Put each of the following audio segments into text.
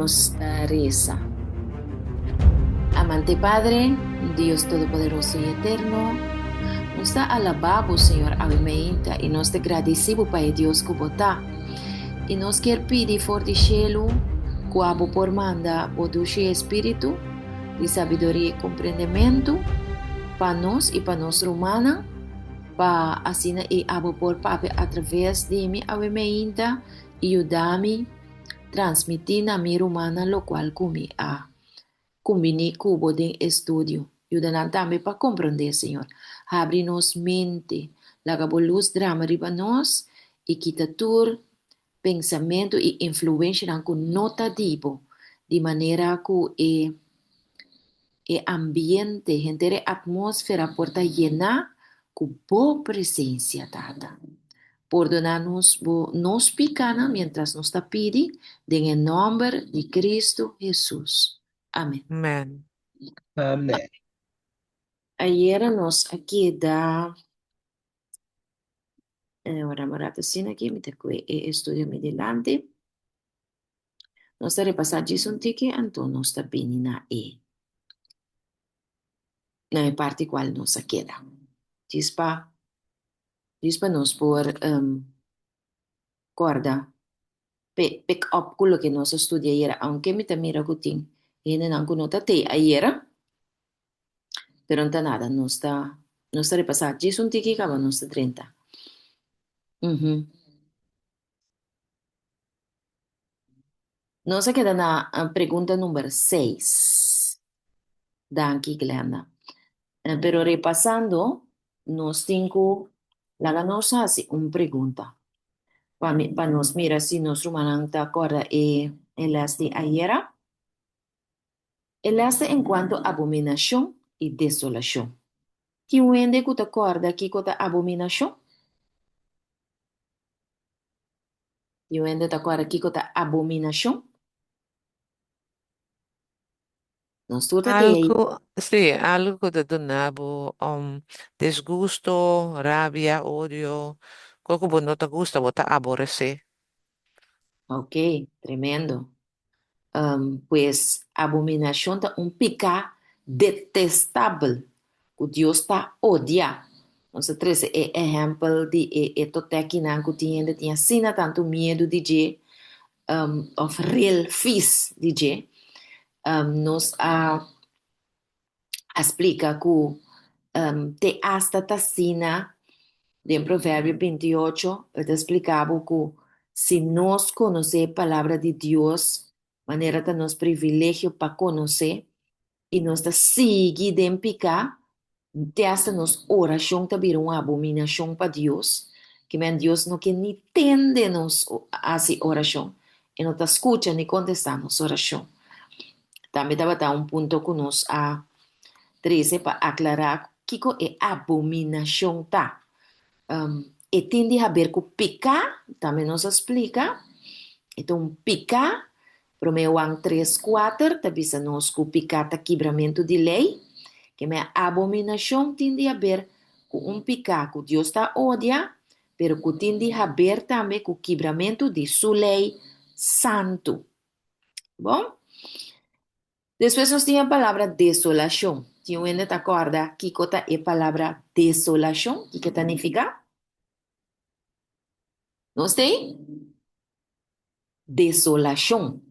Nos reza. Amante Padre, Dios Todopoderoso y Eterno, nos da alabado, Señor, aumenta y nos te agradecemos, Pai Deus, que botá. E nos quer pedir for de cielo, coabo por manda o dulce espírito, de sabedoria e compreendimento, para nós e para nossa humana, para assim e abo por papi através de mim, aumenta e ajudar-me transmitir na minha humana, lo qual comi a combine cubo de estudio. Ayudan también para comprender, Señor. Abre-nos mente, laga luz drama riba nós e quita tur pensamento e influência com nota dibo, de maneira que o ambiente, gente, atmosfera porta llenar com boa presença, tata. Perdona-nos nos picana mientras nos está pidi, en el nombre de Cristo Jesús. Amén. Amen. Amén. Ayer nos aqui da ora marata sin aqui, mi te que estudio mi delante. Nos está repassar disso um tique, então nos está bem na parte qual nos queda. Dispa, dispa nos por corda, pick up quello che nos studia ayer, aunque mi te mira cutin, e non anche nota te ayer, pero não nada, nos está repassar disso um tique, acaba nos está 30. Uhum. Nos queda na pergunta número 6. Danke, Glenda. Pero repasando, nos tengo la nos hace una pregunta. Para nos mira si nos rumanan te acuerda el de ayer. El en cuanto a abominación y desolación. ¿Quién wende que te acuerda aquí con abominación? ¿Quién wende te acuerda aquí con abominación? Nos tuta te ahí. Algo, sí, algo de donabo, disgusto, rabia, odio. Como no te gusta, vota aborrece. Ok, tremendo. Pues abominación está un pica detestable que Dios está odia. Entonces, tres ejemplo de esto que não tinha sina tanto medo de of real fis de nos explica que te hasta tasina de Provérbio 28, te explicava que se nós conhecer a palavra de Deus, maneira que nos privilégio para conhecer, e nós tá seguir de picar, te hasta nos oração tá vir uma abominação para Deus, que men Deus não quer nem entender nos assim oração, e não tá escuta nem contestar nos oração. Também estava um ponto que nós a 13 para aclarar que é abominação tá. E tende a ver com picar, também nos explica. Então, picar, Romeu 3, 4, também se nos com picar tá quebramento de lei, que a abominação tende a ver com picar que Deus está odia, pero que tende a ver também com quebramento de sua lei santo. Bom? Depois nós temos a palavra desolação. Tinha ainda te acorda que cota é a palavra desolação? O que significa? Nós tem? Desolação.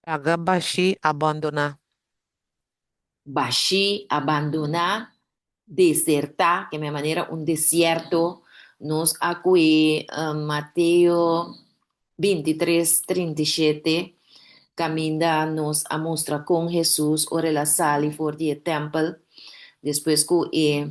Agabashi, abandona. Baixi, abandonar, desertar, que é a minha maneira, um deserto. Nos acuí Mateo 23, 37, caminha nos a mostra com Jesus, ora la sali for the temple, depois que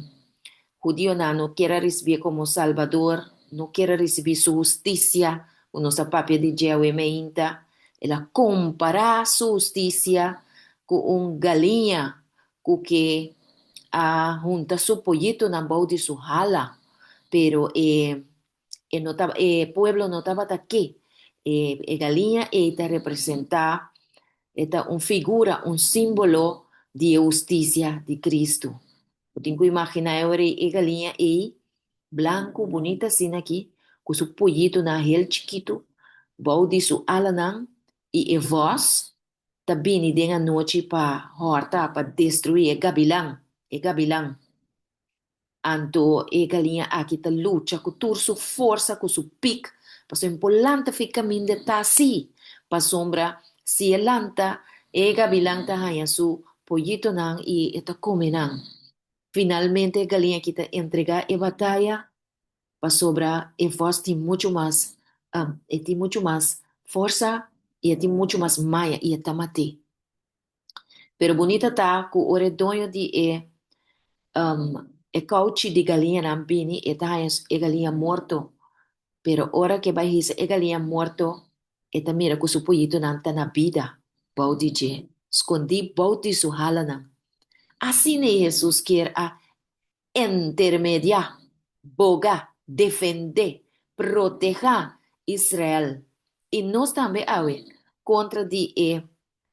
judío não quer receber como salvador, não quer receber sua justiça, o nosso papel de Jehová meinta, ela compara sua justiça com galinha, com que a junta su pollito na bau de su jala, pero pueblo no estaba aquí. Galinha esta representa esta una figura, un símbolo de justicia de Cristo. Eu tenho que imaginar agora a galinha aí, blanco, bonita assim aqui, com seu pollito na heel chiquito, bau de su ala nan, E voz tá bini den a noite para horta para destruir e gabilang. Anto e galinha aqui tá luta com toda sua força, com seu pico, para sua empolanta fica minda tá assim, para sombra se elanta e gabilang tá hanha su pollito nang e eta come nang. Finalmente galinha aqui tá entrega e batalha, para sobra e voz tem muito mais, e tem muito mais força e tem muito mais maia e eta mate. Pero bonita tá com o redonho de e cauchi di galinha na bini e tajas e galinha morto. Pero ora que vai hisa e galinha morto, e ta mira ku su pollito nan ta na vida. Bau di je, escondi bau di su halana. Assim ne Jesus quer a intermedia, boga, defender, proteger Israel. E nós também, awe, contra de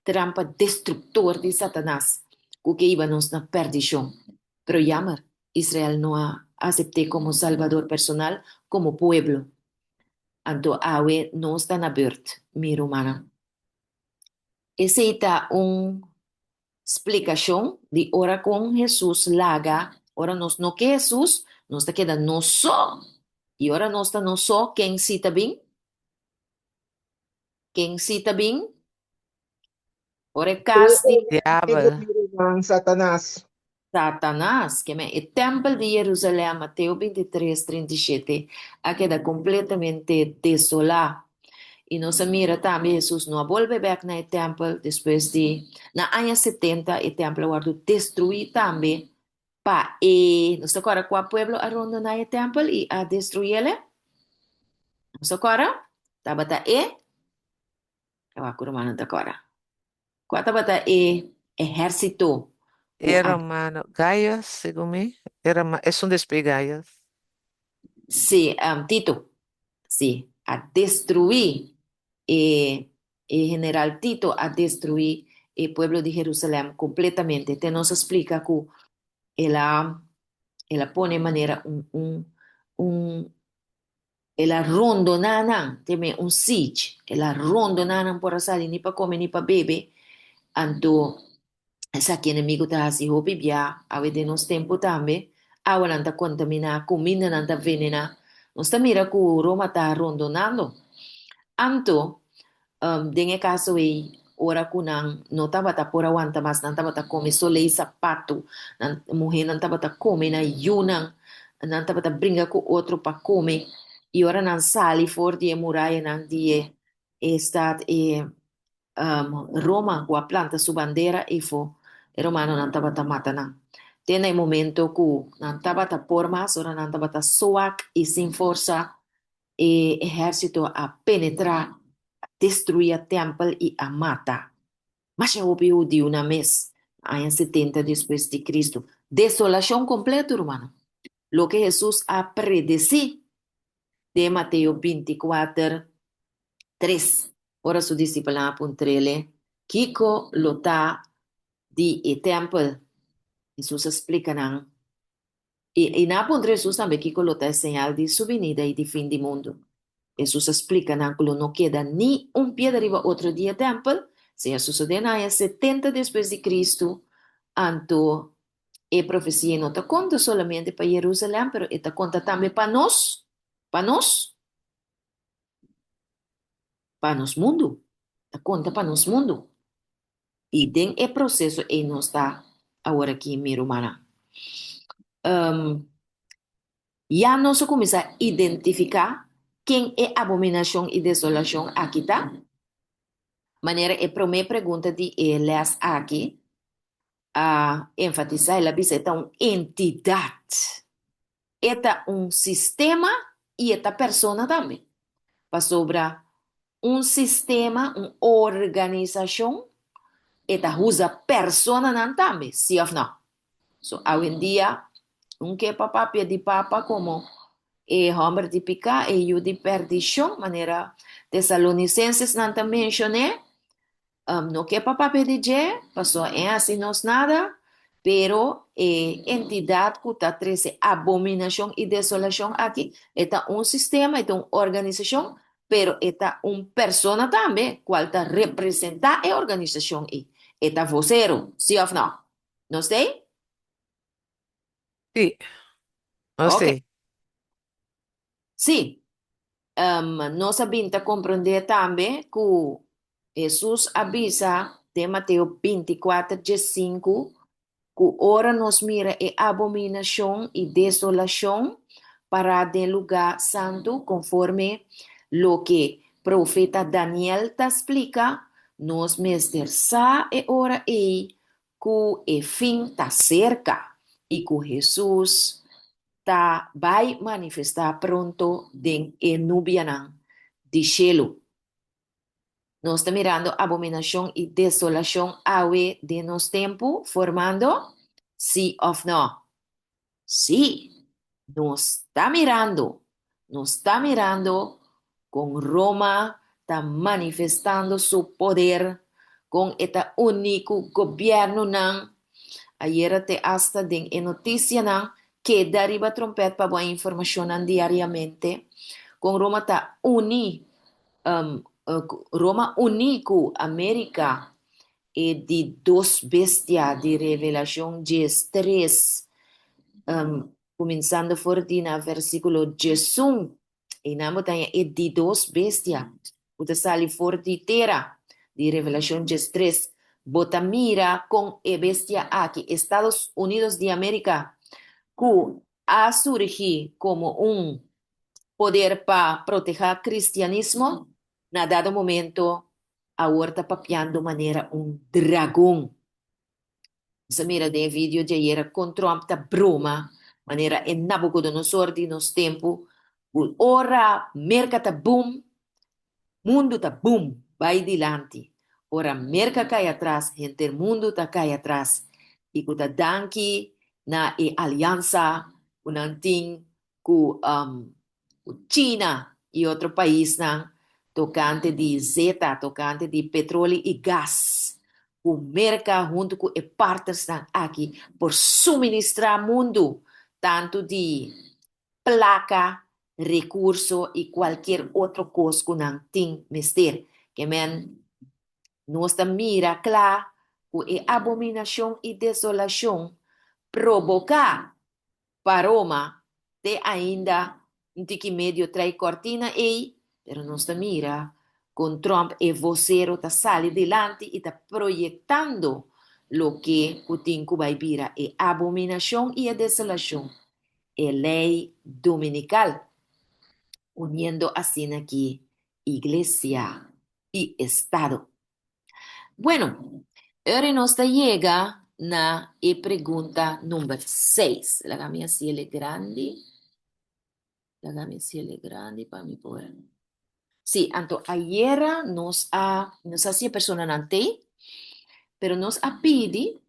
trampa destructor de Satanás, o que iba nos na perdição. Pero llamar, Israel no a acepté como salvador personal, como pueblo. Anto awe no está na birth, mi romana. Esse está explicação de ora com Jesus laga, ora nos no que Jesus, nos está queda no só. E ora nos está no só, quem cita bem? Quem cita bem? Ora é Oo, casti amigo Diablo. ng Satanas. Satanás, que é o templo de Jerusalém, Mateus 23:37, a queda completamente desolado. E nós mira também, Jesus não volve back na templo depois de, na ano 70, o templo guardo destruir também, pa, e nós agora com o povo abandonar o templo e a destruir ele, nós agora, tabata kawa kurumano agora, kwa tabata exército, ku a, Hermano, Gaius, según mí, es un despegaios. se, Tito, sí, a destruir, general Tito a destruir el pueblo de Jerusalén completamente. Te nos explica que ela pone de manera un ela rondonanan, teme un siege, ela rondonanan por asali, ni pa come ni pa bebe, anto esa que inimigo ta hasi hopi bia, ave de nos tempo tambe, awa nanta contamina, comida nanta venena, nos ta mira ku Roma ta rondonando, anto dengue caso e ora kunang no taba ta por aguanta mas nan taba ta come sole e sapato nan mujer nan taba ta come na yunang nan taba ta brinca com outro pa come e ora nan sali for die muralla nan die estat Roma com a planta su bandera e fo e romano nan taba ta mata nan tena momento ku nan taba ta por mas ora nan taba ta soak e sin força e ejército a penetrar destruir a templo e a mata. Mas já ouviu de uma vez, em 70 depois de Cristo, desolação completa, irmão. Lo que Jesus ha predecido de Mateus 24, 3. Ora su discípula apuntrele, Kiko lota di e templo. Jesus explica, não? E na apuntre Jesus também, Kiko lota é señal de su venida e de fim do mundo. Jesus explica que não queda nem pé de arriba outro dia templo, se isso sucede na 70 depois de Cristo, anto a profecia não está conta solamente para Jerusalém, mas está conta também para nós mundo, está conta para nós mundo. E tem o processo e não está agora aqui em Mirumana. Já nós começa a identificar quem é abominação e desolação aqui, tá? Maneira é para minha pergunta de les aqui a enfatizar a visita uma entidade. Esta sistema e esta persona também. Para sobrar sistema, uma organização, esta usa persona não também, sim ou não? So, hoje em dia, que papá pede papa como homem de picar e eu de perdição, maneira Tesalonicenses não também mencionei, no que papá pedir, pasó en así nos nada, pero entidad que está trece abominación y desolación aquí, está un sistema, está una organización pero esta un persona también, cual te representa a organización y esta vocero, ¿sí o no? ¿No sé? Sí, no Ok, sé. sí. Nós sabemos compreender também que Jesus avisa de Mateus 24:5 que ora nos mira e abominação e desolação para de lugar santo, conforme lo que profeta Daniel te explica, nos mestre sa e ora e que e fim está cerca e que Jesus vai manifestar pronto en Nubianang de cielo. Nos está mirando abominación y desolación awe de nos tiempo formando, sí o no. Sí, nos está mirando con Roma, está manifestando su poder con este único gobierno nan. Ayer te hasta en noticia nan que deriva trompet para boa información nan diariamente. Con Roma está Roma unico América e de dos bestias de revelación 3 começando forte na versículo 11, e na montanha é de dos bestias, o te sale forte terra, de Revelación 3, bota mira com a bestia aqui, Estados Unidos de América, que ha surgido como um poder para proteger cristianismo, na dado momento, agora está papeando maneira um dragão. Sa mira de video de ayer con Trump ta broma, manera en Nabucodonosor di nos tempo, ora merca ta boom, mundo ta boom, vai dilante. Ora merca cai atrás, gente mundo ta cai atrás. E kuta danki na e alianza, unanting ku China e outro país na tocante de zeta, tocante de petróleo e gás. O merca junto com e partners estão aqui por suministrar mundo tanto de placa, recurso e qualquer outro coisa que não tem mister. Que men nossa mira clara que a abominação e desolação provocar para Roma de ainda um tique medio trai cortina e pero nossa mira con Trump e vocero ta sale delante e ta proyectando lo que Putin vai vira e abominação e a desolação e lei dominical uniendo así aquí iglesia y Estado. Bueno, ahora nos llega na pregunta número 6. La gamia cielo grande. La gamia cielo grande para mi poder. Sí, anto ayer nos hacía persona ante, pero nos ha pedido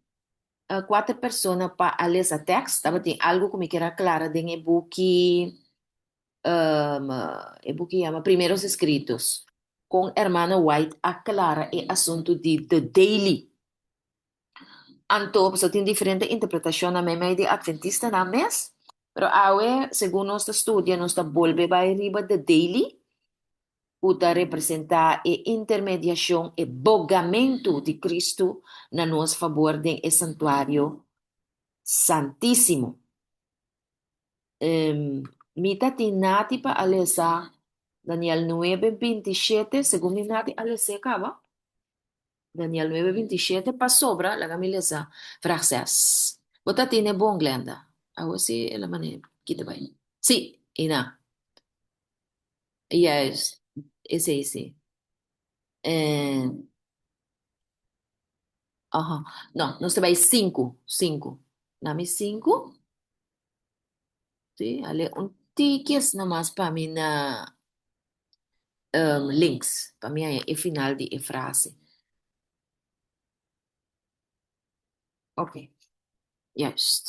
cuatro personas para leer ese texto. Estaba algo que me queda clara de el book el book llama Primeros Escritos, con hermana White aclara el asunto de The Daily. Anto, pues tiene diferente interpretación a mí de adventista na mes, pero ahora, según nuestro estudio, nos vuelve a arriba The Daily, que representa a intermediación e bogamento de Cristo na nosso favor de santuário santíssimo. Mita tinati pa alesa Daniel 9:27, según mi nati alesa acaba. Daniel 9:27 pa sobra la gamilesa frases. Bota tiene bon glenda. Algo así es la manera. Kita ba? Sí, ina. Yes. Ese. Eh, ajá. No se va a ir cinco. Dame cinco. Sí, ale un tickets nomás para mí na links. Para mí es el final de frase. Ok, yes.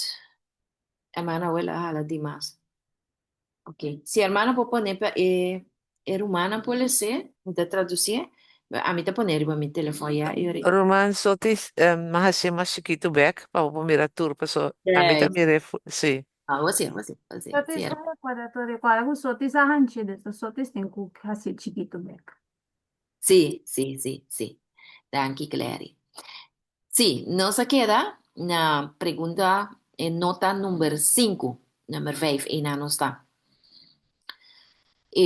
Hermana abuela, jala di más. Ok. Si hermana puede poner, hermana puede ser, te traducir. A mí te poner mi teléfono ya. Roman sotis mahasya mas chiquito back, pa pumira tour pa so, amita Yes. mire, sí. Sotis cierto. recuerda, sotis ahanchi, sotis tengo casi chiquito beca. Sí. Danke, Clary. Sí, nos queda una pregunta en nota número 5, número 5, y no está.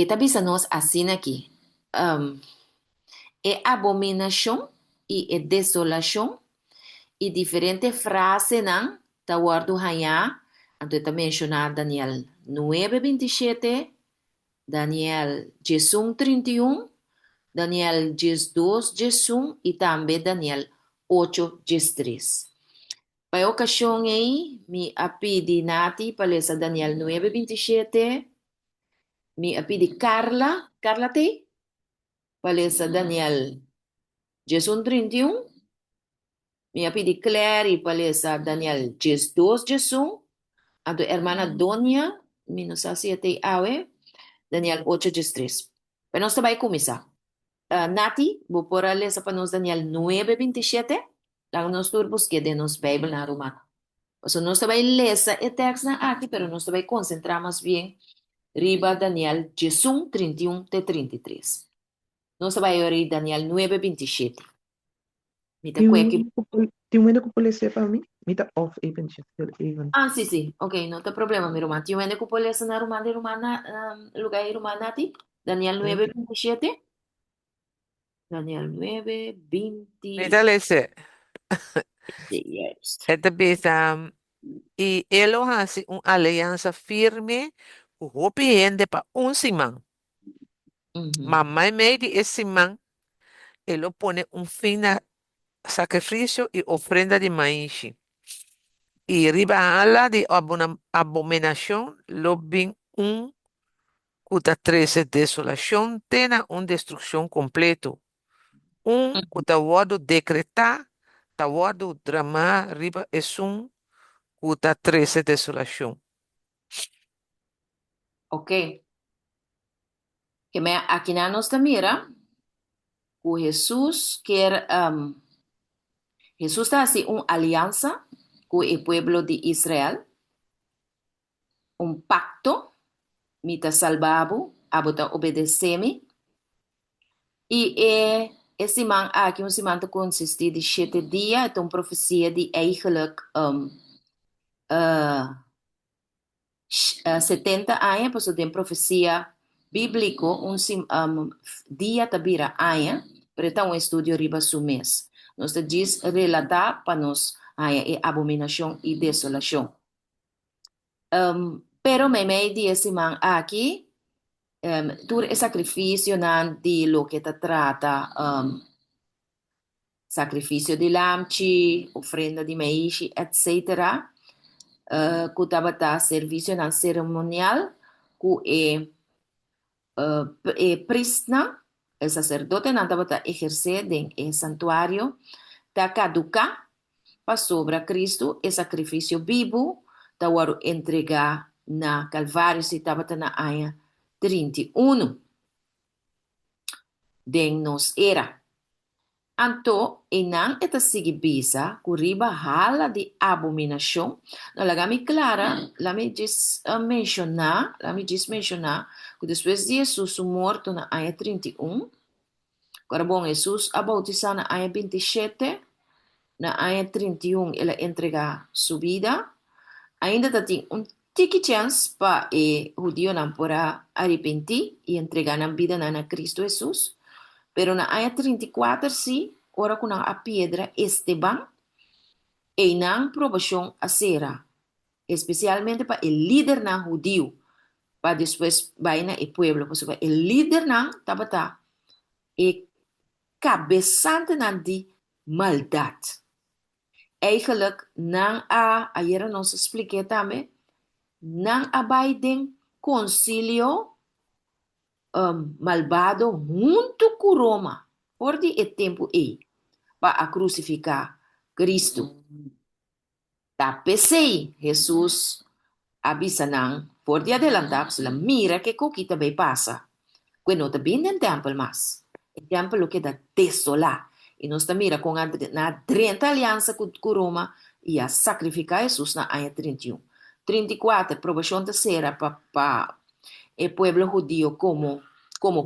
Tabisanos así aquí. Um, abominación y desolación y diferentes frases nan tawardo haya. Anto está mencionar Daniel 9:27, Daniel 10:31, Daniel 10:2 y también Daniel 8:3. Para ocasión aí, mi apidi nati palesa Daniel 9:27, mi apidi Carla te, palesa Daniel 10:31, mi apidi Claire y palesa Daniel 10:2, a tu hermana Doña, mi no sé si te awe, Daniel 8:3. Pero no estaba ahí comisa. Nati, vou por lesa para nos Daniel 9:27, lá nos turbos que de nos Bible na romana. O sea, no se va a leer el texto aquí, pero no se va a concentrar más bien riba Daniel 11, 31 de 33. No se va a oír Daniel 9:27. Mita kweki. Die moet ik op lezen van mij. Niet of eventjes, heel even. Sí. Ok, no te problema, mi román. Yo vende cupo leer na romana de romana, lugar de romana ti. Daniel Oké. 9:27. Daniel 9:27. Mira, Lese, Yes. esta bisa, y él hace una alianza firme, uhopiende pa un simán. Ujú. Mamá y medio ese simán, él lo pone un fin a sacrificio y ofrenda de maíz. Y riba ala de abominación, lo bin un cuta 13 desolación, tena un destrucción completo. Un cuta wado decretar, tawado drama, riba es un cuta 13 desolación. Ok. Que me aquí na nos te mira, o Jesús quer Jesús está así una alianza con el pueblo de Israel, un pacto, mita salvabo, abota obedeceme, y esse man aqui, um semana consiste de 7 dias, então profecia de eigenlijk 70 anos, pois tem profecia bíblico, dia tabira anos, para então um estudo riba su mês. Nós diz relatar para nós a abominação e desolação. Pero me di esse man aqui, tur é sacrifício nan de lo que te trata, sacrifício de lamchi, ofrenda de maíz, etc. Kutabata serviço nan cerimonial, ku prisna, el sacerdote nan tabata ejercer en el santuario, ta caduca, pa sobra Cristo, e sacrifício vivo, ta waru entregar na Calvário, se tabata na aya 31. Den nos era. Anto, inang ita sige bisa, kuriba hala di abominação, no lagami clara, la me gis menciona, que depois de Jesus morto na aya 31, agora bom, Jesus a bautizar na aya 27, na aya 31 ela entrega sua vida, ainda tem tiki chance para o judío não para arrepentir e entregar na vida na Cristo Jesus. Pero na aya 34, sim, ora com a pedra Esteban, e na provação a será, especialmente para o líder na judío, para depois vai na o pueblo, porque o líder na tabata e cabeçante na de maldade. Eigenlijk, na ayer nos expliquei também, na Biden concilio malvado junto com Roma, por de tempo para crucificar Cristo. Tapesei, Jesus avisa nang, por de adelantar, la mira que coquita vai passa. Quando te viene en templo más, el templo queda desolado. E nós mira com na 30 aliança com Roma e a sacrificar Jesus na aya 31. 34, promoción tercera para el pueblo judío como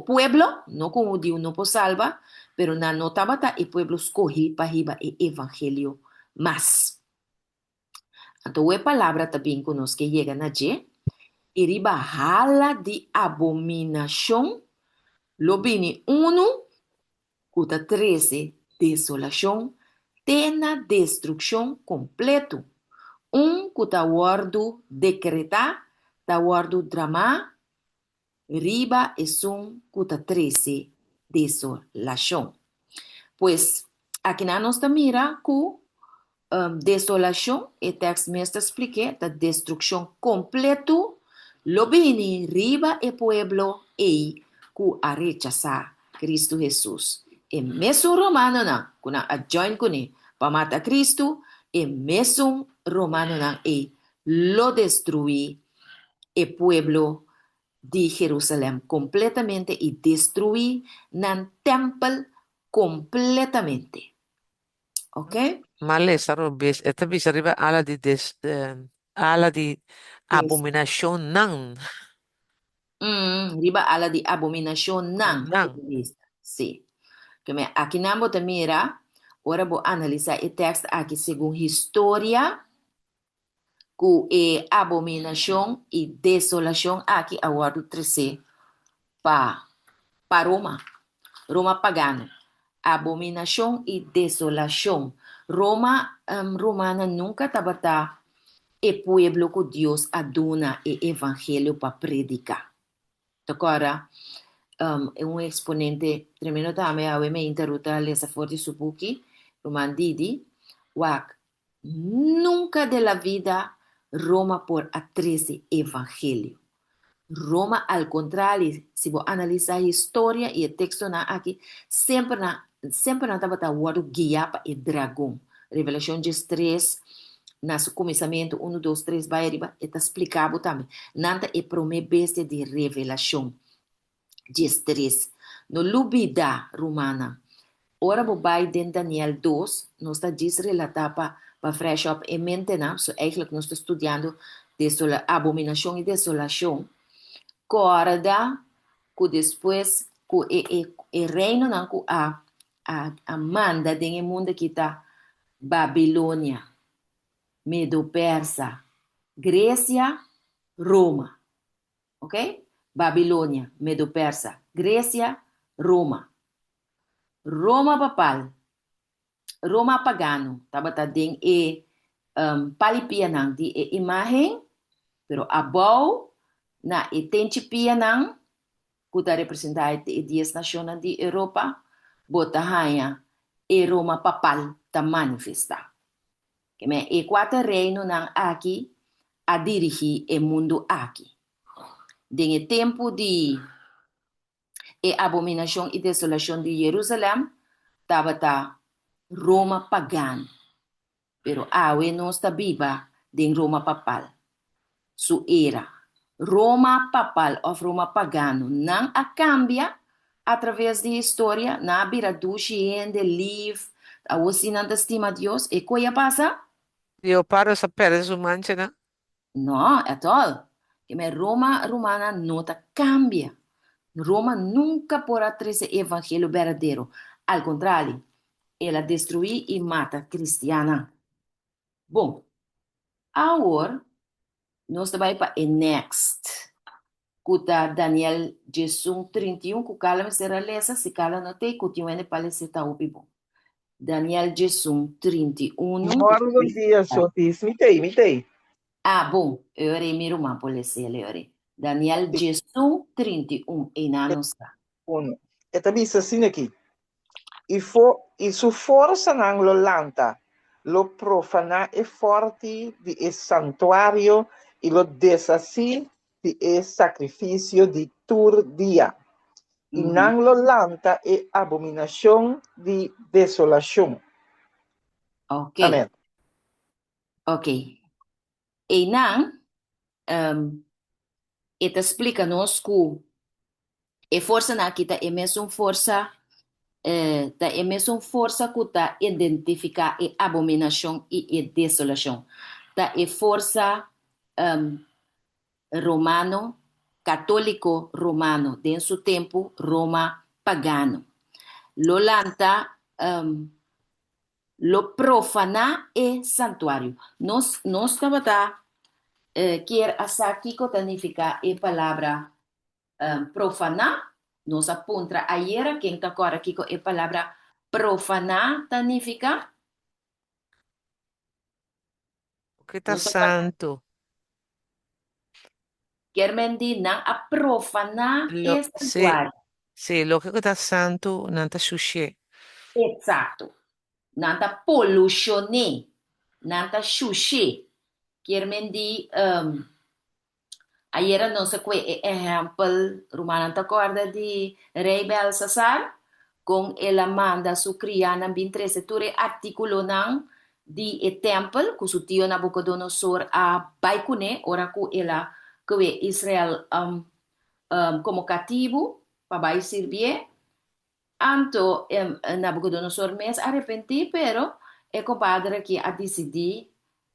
pueblo, no como judío no por salva, pero na notabata el pueblo escogi para el evangelio más. Então, a palavra também conosco que chega na G, iriba hala de abominação, lobini 1, cuta 13, desolação, tena destruição completo. Cuta wardu decretar, ta wardu drama, riba es cuta 13, desolação. Pues, aqui na nossa mira, que desolação, e texto mesmo explique, da destruição completo, lo bini riba e pueblo e ku a rechazar Cristo Jesus. E mesmo romano na, kuna a join kuni, pamata Cristo, e mesmo romano na e lo destruí e pueblo de Jerusalém completamente e destruí nan templo completamente. Ok? Male sarobis, esta bisa riba ala di Yes. abomination nang. Riba ala di abominación nan. Nang. Sí. Que aqui namo te mira, ora vou analisar o texto aqui segundo história, que é abominação e desolação aqui agora 13 para Roma. Roma pagano. Abominação e desolação. Roma, romana nunca estava e pueblo que Deus aduna e evangelho para predicar. Agora, é um exponente tremendo também, a me interruta lesa forte subuki, Roman Didi, wak, nunca de la vida Roma por a 13 evangelho. Roma, al contrario, se vos analisar a história e o texto na aqui, sempre na estava guardo guia para o dragão. Revelação 3, no começamento, 1, 2, 3, vai arriba, está explicado também. Nanta é primeira bestia de revelação. 3. No lubida romana. Ora bo bij den Daniel 2, nós está diz relatar para fresh up em mente, não? So eigenlijk nós está estudando abominação e desolação. Corda, que depois, que o reino não, que a manda den mundo que está Babilônia, Medo-Persa, Grécia, Roma. Ok? Babilônia, Medo-Persa, Grécia, Roma. Roma papal, Roma pagano, tabata ding palipia nang di imagem, pero abau na tenchipia nang kuta representar 10 nações de Europa, bota hanya Roma papal ta manifesta. Que me quatro reino nang aqui a dirigir o mundo aqui. Den tempo de abominação e desolação de Jerusalém, estava Roma pagano. Pero awe não está viva de Roma papal. Su era. Roma papal ou Roma pagano não a cambia através de história, na biradushi de livro, a usina da estima de Deus, e coisa passa? Io paro sa pere su manchena. No, at all. Que me Roma romana não ta cambia. Roma nunca podrá trazer evangelho verdadeiro. Al contrário, ela destrui e mata cristiana. Bom, agora nós vamos para o next. Kuta Daniel Jesus 31, que cala me será lesa, se cala não tem, continua para ler se está bom. Daniel Jesus 31. Buon dia, Sotis. Mitei. Bom, eu irei me rumar por ler, eu irei. Daniel Jesus 31, e na nossa. Uno. E tabisa assim aqui. E su forza non lo lanta, lo profana e forti di el santuario e lo desasì di el sacrificio di tur dia. E non lo lanta e abominación di desolación. Ok. Amen. Ok. E não, ele explica-nos que a força na kita é mesmo força, é mesmo força que está identificar a abominação e a desolação. Tá é força um, romano, católico romano, de su tiempo Roma pagano. Lolanta lo profana e santuario. Nos tabata quiere hacer que significa a palavra profana, nos apunta ayer quem está agora aqui com a palavra profana significa O que está nos tabata santo? quer mentir não a profana e Sí, santuário. sí, lo que está santo, nanta sushi. Exato. Nanta pollutionné, nanta xuxê. Quer mentir ayer não sei qual exemplo, Romana te acorda de Rei Belsasar, com ela manda sua criana bem treze ture artículo não de templo, que o tio Nabucodonosor a baikune, ora que ela que Israel como cativo, para vai servir, anto Nabucodonosor mes arrepentir, pero é compadre que a decidir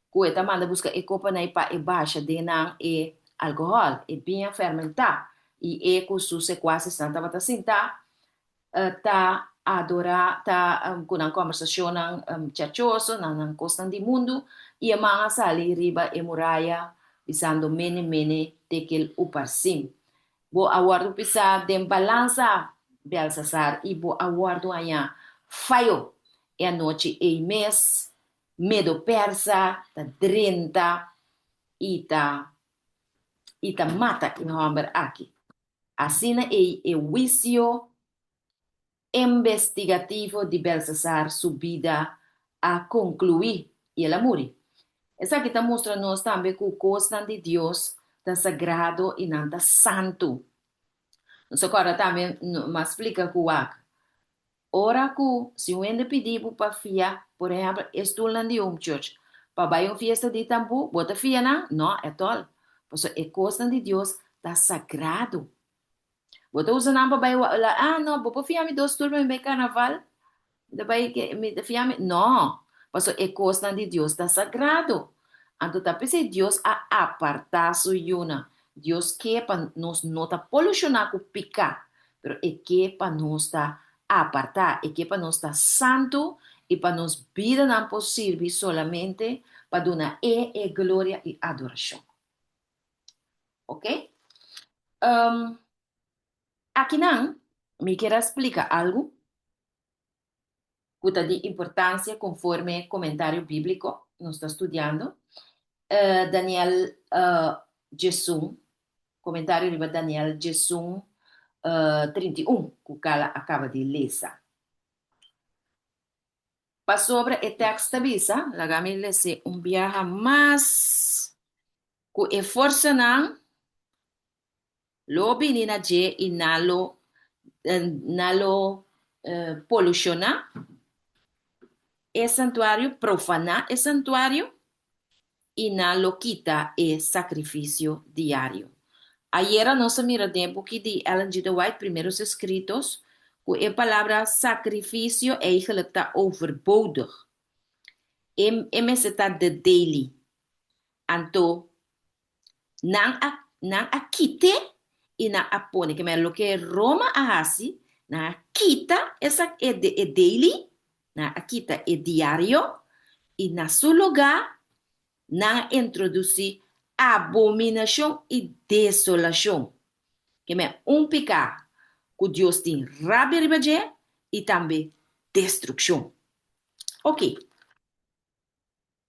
Kueta manda busca e copa na ipa e baixa de nang e alcohol e bem fermentar e com su sequase santa bata sinta ta adora ta com uma conversação chachoso na costa do mundo e a manga sali riba e muralha pisando mene tekel uparsim bo aguardo pisa den balança Belsasar e bo aguardo anha falho e a noite e mês medo persa ta drenta e ta mata in homem aqui assim é o juízo investigativo de Belsasar subida a concluir e ela morre. Essa aqui está mostrando nós também que o costa de Deus está sagrado e não está santo. Nós agora também me explica que o ora que se eu ainda pedir para fia, por exemplo, estou lá de church, para vai uma fiesta de tambu, bota fia não? Não, é tol. Porque é costa de Deus está sagrado. Bota usa não para vai lá, não, para fia me dois turmas em carnaval, daí que me fia me, não. Porque é costa de Deus está sagrado. Então, tá pensando Deus a apartar sua yuna. Deus quer para nós não tá polucionar com picar, pero é que para nós tá apartar, é que para nós tá santo e para nós vida não possível solamente para dar glória e adoração. Ok? Aqui não, me quero explicar algo que tá de importância conforme comentário bíblico nós está estudando. Daniel Jesum, comentário de Daniel Jesum 31, que o cara acaba de ler. Para sobre o texto visa, la gami lese viaja mais que esforço não, lo binina je e nalo poluciona, é santuário profana, é santuário e nalo quita é sacrifício diário. Ayer nós miramos que de Ellen G. White, primeiros escritos, que a palavra sacrifício eigenlijk está overbodig. Está de daily. Então, não quite e não apone. Que é o que Roma hace, não quita essa é daily, não quita é diário e na seu lugar não introduz abominação e desolação. Que é pecado que Deus tem rabia e também destruição. Ok.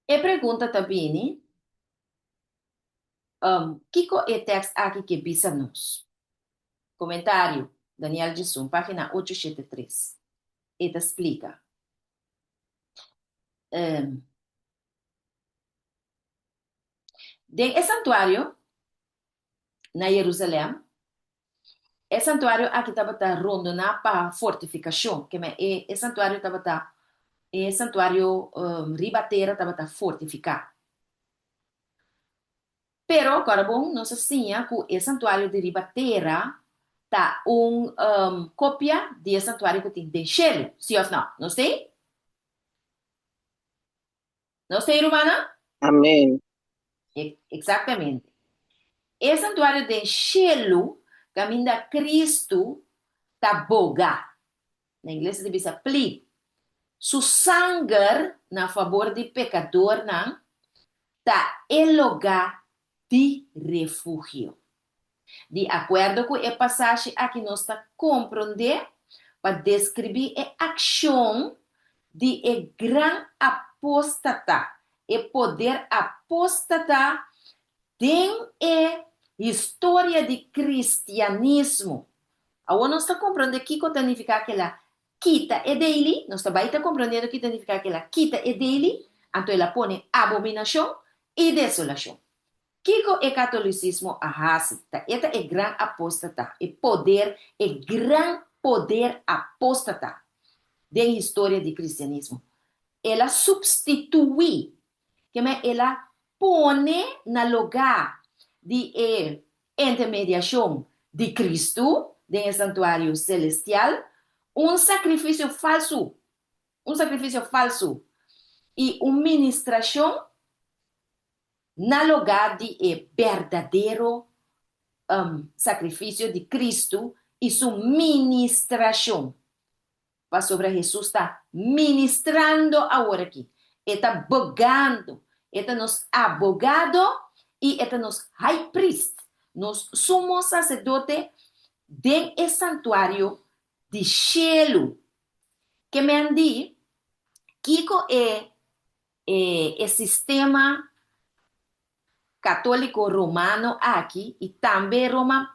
E pergunta também, que é o texto aqui que bisa nos? Comentário, Daniel Jesum, página 873. E te explica. De santuário, na Jerusalém, é santuário aqui estava rondando para fortificação, que é santuário estava é santuário ribateira estava fortificado. Pero agora bom, nós assim que o santuário de ribateira tá cópia do santuário que tem de Shelo, sim ou não? Não sei? Não sei, Romana? Amém. Exatamente. El santuario de cielo, caminda Cristo, tá boga. Na inglês se diz plead. Su sangue na favor de pecador não tá el lugar de refúgio. De acordo com a passagem aqui nós está compreender para descrever a ação de gran apóstata, e poder apóstata tem a história de cristianismo. Agora nós está compreendendo o que significa aquela quita e daily, nós também está compreendendo o que significa aquela quita e daily, então ela põe abominação e desolação. Kiko é catolicismo ahasita. Esta é gran apóstata. É gran poder apóstata da história do cristianismo. Ela substitui, que ela põe no lugar de intermediação de Cristo, do santuário celestial, um sacrifício falso. E uma ministração no lugar de verdadeiro sacrifício de Cristo e sua ministração. Pastor Jesus está ministrando agora aqui. Está bogando. Está nos abogado e está nos high priest. Nos sumo sacerdote de santuário de cielo. Que me han dicho, Kiko é sistema católico romano aqui e também Roma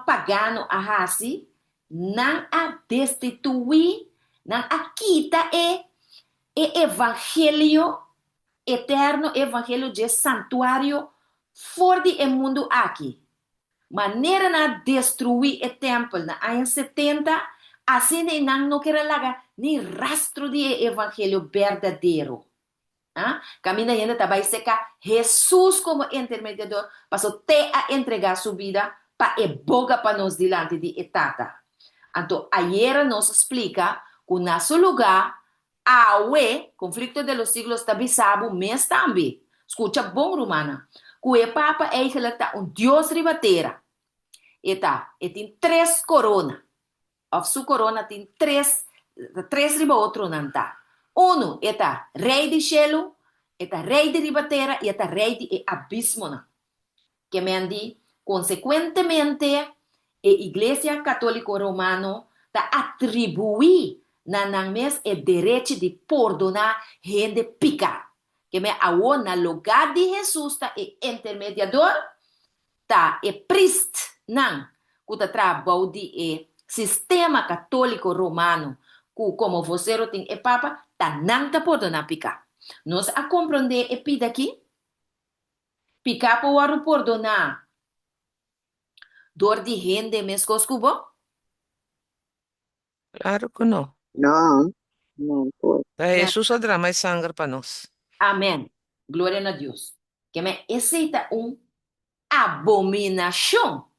pagano ahasi, não a destituir, não a quita evangelho eterno, evangelho de santuário fora do mundo aqui. Maneira na destruir o templo na ano 70, assim não quer largar nem rastro de evangelho verdadeiro. Camina ainda também seca Jesus como intermediador, passou até a entregar sua vida para a boca para nós diante de etata. Então, ayer nos explica que o nosso lugar, o conflito de los siglos também sabe, mas também, escuta bom, romana, que o Papa é um Deus ribateira. E tem 3 coronas. Of sua corona tem 3 riba outro não tá. Um rei de cielo, rei de ribateira e rei de abismo. Que me andi, consequentemente, a Igreja Católica Romana está atribuir na mes o direito de perdonar gente pica. Que me awo na lugar de Jesus está o intermediador, está o priest, não, que está trabalhando de sistema católico romano, que como você tem o Papa, está não está perdonar pica. Nós a compreender e pida aqui, pica para perdonar dor de gente mesmo cubo? Claro que no. Não, não pode. Jesús derrama sangre para nós. Amém. Glória a Deus. Que me aceita abominação.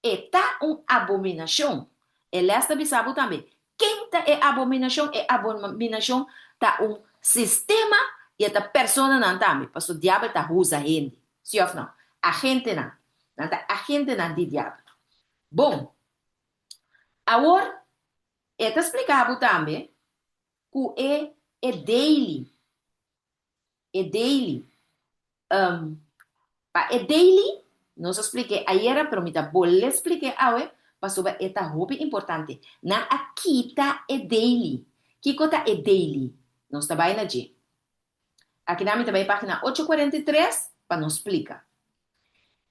Está abominação. Ele está bisabo também. Quem está abominação está sistema e esta pessoa não também. Porque o diabo está usa a gente. Sim ou não? A gente não. A gente não de diabo. Bom, agora, está explicado também que é daily. É daily. É daily, nós expliquei ayer, pero me vou explicar agora, para sobre esta roupa importante. Na aqui tá é daily. Que coisa é daily? Nós trabalhamos na G. Aqui na minha também página 843 para nos explicar.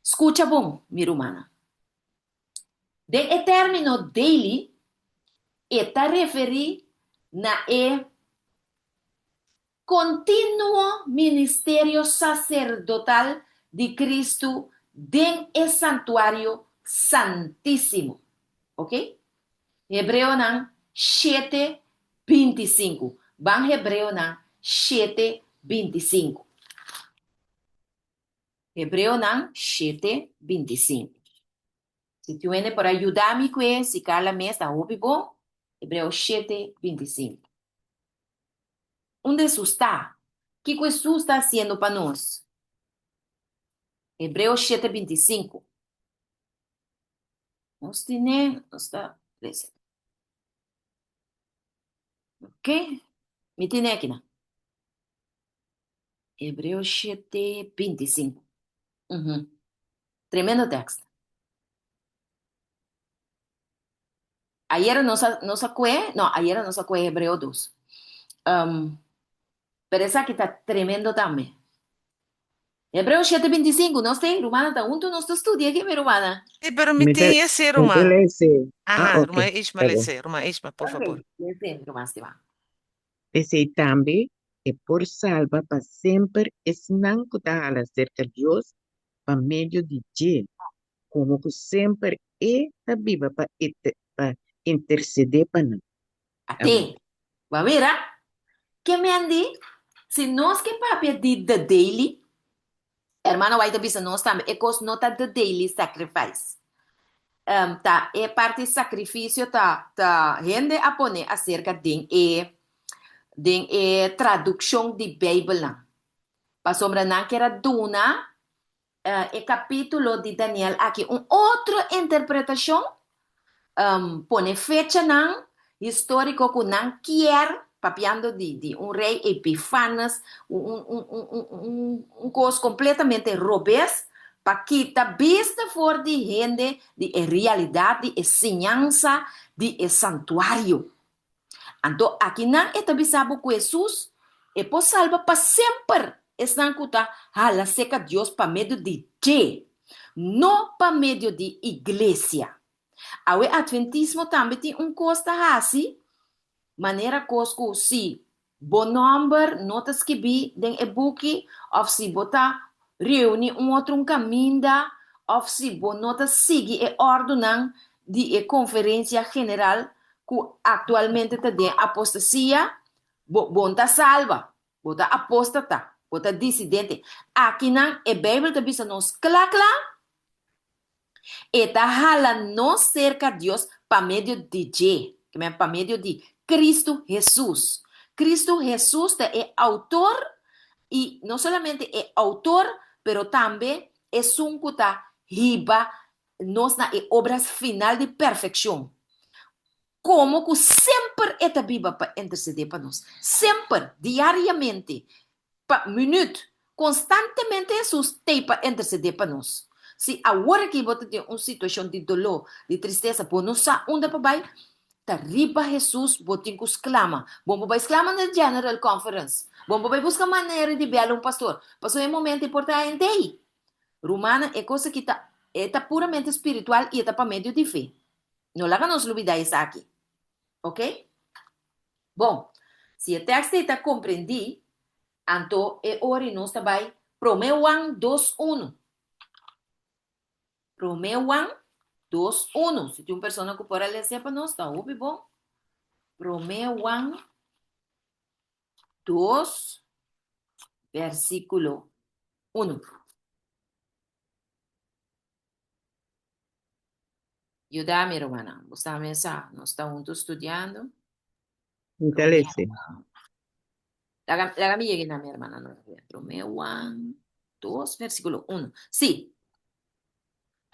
Escuta bom, minha humana. De término daily, está referido na continuo ministério sacerdotal de Cristo dentro do santuário santíssimo. Ok? Hebreu 7:25. Van Hebreu 7:25. Hebreu 7:25. Se tu viene para ajudar-me com isso, se cala mesa, bom? Hebreu 7:25. Onde Jesus está? O que Jesus está fazendo para nós? Hebreos 7:25. Nós tiene, nós está presente. Ok? Me tiene aqui, né? Hebreos 7:25. Uhum. Tremendo texto. Ayer nos sacue, no, ayer nos sacue Hebreo 2. Pero essa aqui está tremendo também. Hebreos 7:25, não sei, Romana, tá junto, nós estudia aqui, minha Romana. Pero me Mita- tiene ese, mita Roma. lese. Ajá, Ok, Roma Ishma, está bom. Roma Ishma, por favor. Ok, sim, Romana, se va. Pensei também que por salva para sempre es não cuidar acerca de Deus para meio de Deus, como que sempre é a viva para interceder para nós. Amém. Até, va mira, que me andi, se nós que papi di the daily, hermano, vai te bisa nós também, é cos nota the daily sacrifice. Tá, é parte sacrifício, tá, rende a pone acerca de tradução de Bíblia. Pa sombra não que era duna, é capítulo de Daniel aqui, outra interpretação, pone fecha não, histórico que não quer, papiando de rei Epifanes, coisa completamente robês, para quitar vista fora de gente, de realidade, de ensinança, de santuário. Então, aqui não é também sabe que Jesus é por salva para sempre. Estão cuta hala seca Deus para meio de ti, não para meio de igreja. O adventismo também tem costa assim, maneira cosco se bom number notas que bi den e book of se bota reúne outro caminho of se bom notas sigue e ordenan de conferência general que atualmente está de apostasia bonta salva bota apostata bota dissidente aqui não é Bíblia que bisa nos clá eta hala nos cerca Deus para meio de je, para meio de Cristo Jesús. Cristo Jesús é autor e não somente é autor, pero também é um que riba nos na obras final de perfeição. Como que sempre é viva para interceder para nós. Sempre, diariamente, para minuto, constantemente Jesus tem para interceder para nós. Se agora que você tem uma situação de dolor, de tristeza, por não saber onde vai, tá riba Jesus, você exclama. Bom, vai exclamar na General Conference. Bom, vai buscar maneira de ver um pastor. Pastor é um momento importante aí. Romana é coisa que tá puramente espiritual e está para meio de fé. Não lá nos olvidar isso aqui. Ok? Bom, se o texto está compreendido, então é hora de nós também Romeu 2:1. Romeu 2:1. Se tem uma pessoa que pode ler para nós, está ouve bom. Romeu 2, versículo 1. Ayúdame, hermana. Você mesa, nós estamos juntos estudando. Mita Romeu. lese. Lágame llegar a mi hermana. No, Romeu 2, versículo 1. Sí.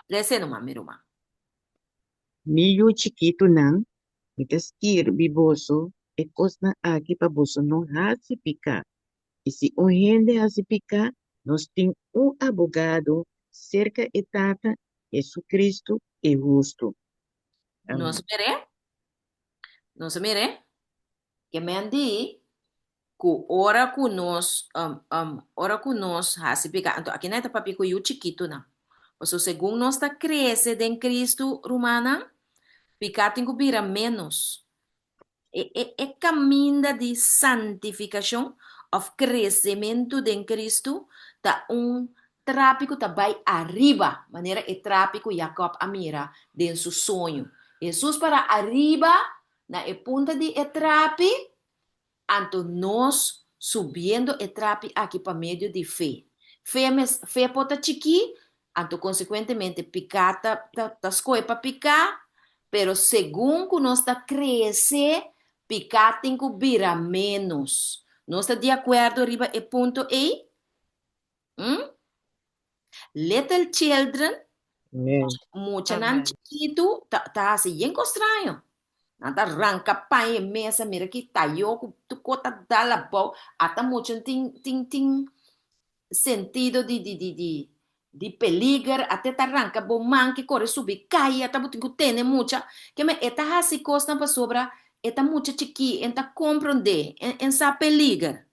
Lese nomás, mi hermana. Milho chiquito não, mita skir biboso, e cosna aqui para boso não hasi picar. E se um rende hasi picar, nós tem abogado cerca e tata, Jesus Cristo é justo. No Amém. se mire. No se mire. Que me han di que ora que nós rasipica. Então, aqui não é papi que eu chiquito, não. Mas segundo nós está crescendo em Cristo, romana, picar tem que virar menos. É caminho de santificação, of crescimento em Cristo, tá tráfico tá vai arriba, maneira é tráfico Jacob Amira, de seu sonho. Jesus para arriba, na punta de etrapi, anto nós subindo etrapi aqui para meio de fé. Fé pota chiqui, anto consequentemente picata, tas coisas para picar, pero segundo nós está crescer, picar tem que virar menos. Nós está de acordo arriba e ponto aí? Little children, Amen. mucha nan Amén. chiquito, tá assim, bien estranho. Nada arranca pai mesa, mira que tayo, tu cota dala bow, ata mucho ting sentido de peligro, até tá arranca bom man que corre subir, cai, ata botinho tene mucha, que me eta hasi costa pa sobra, eta mucha chiqui, enta compreender, en sa peligro.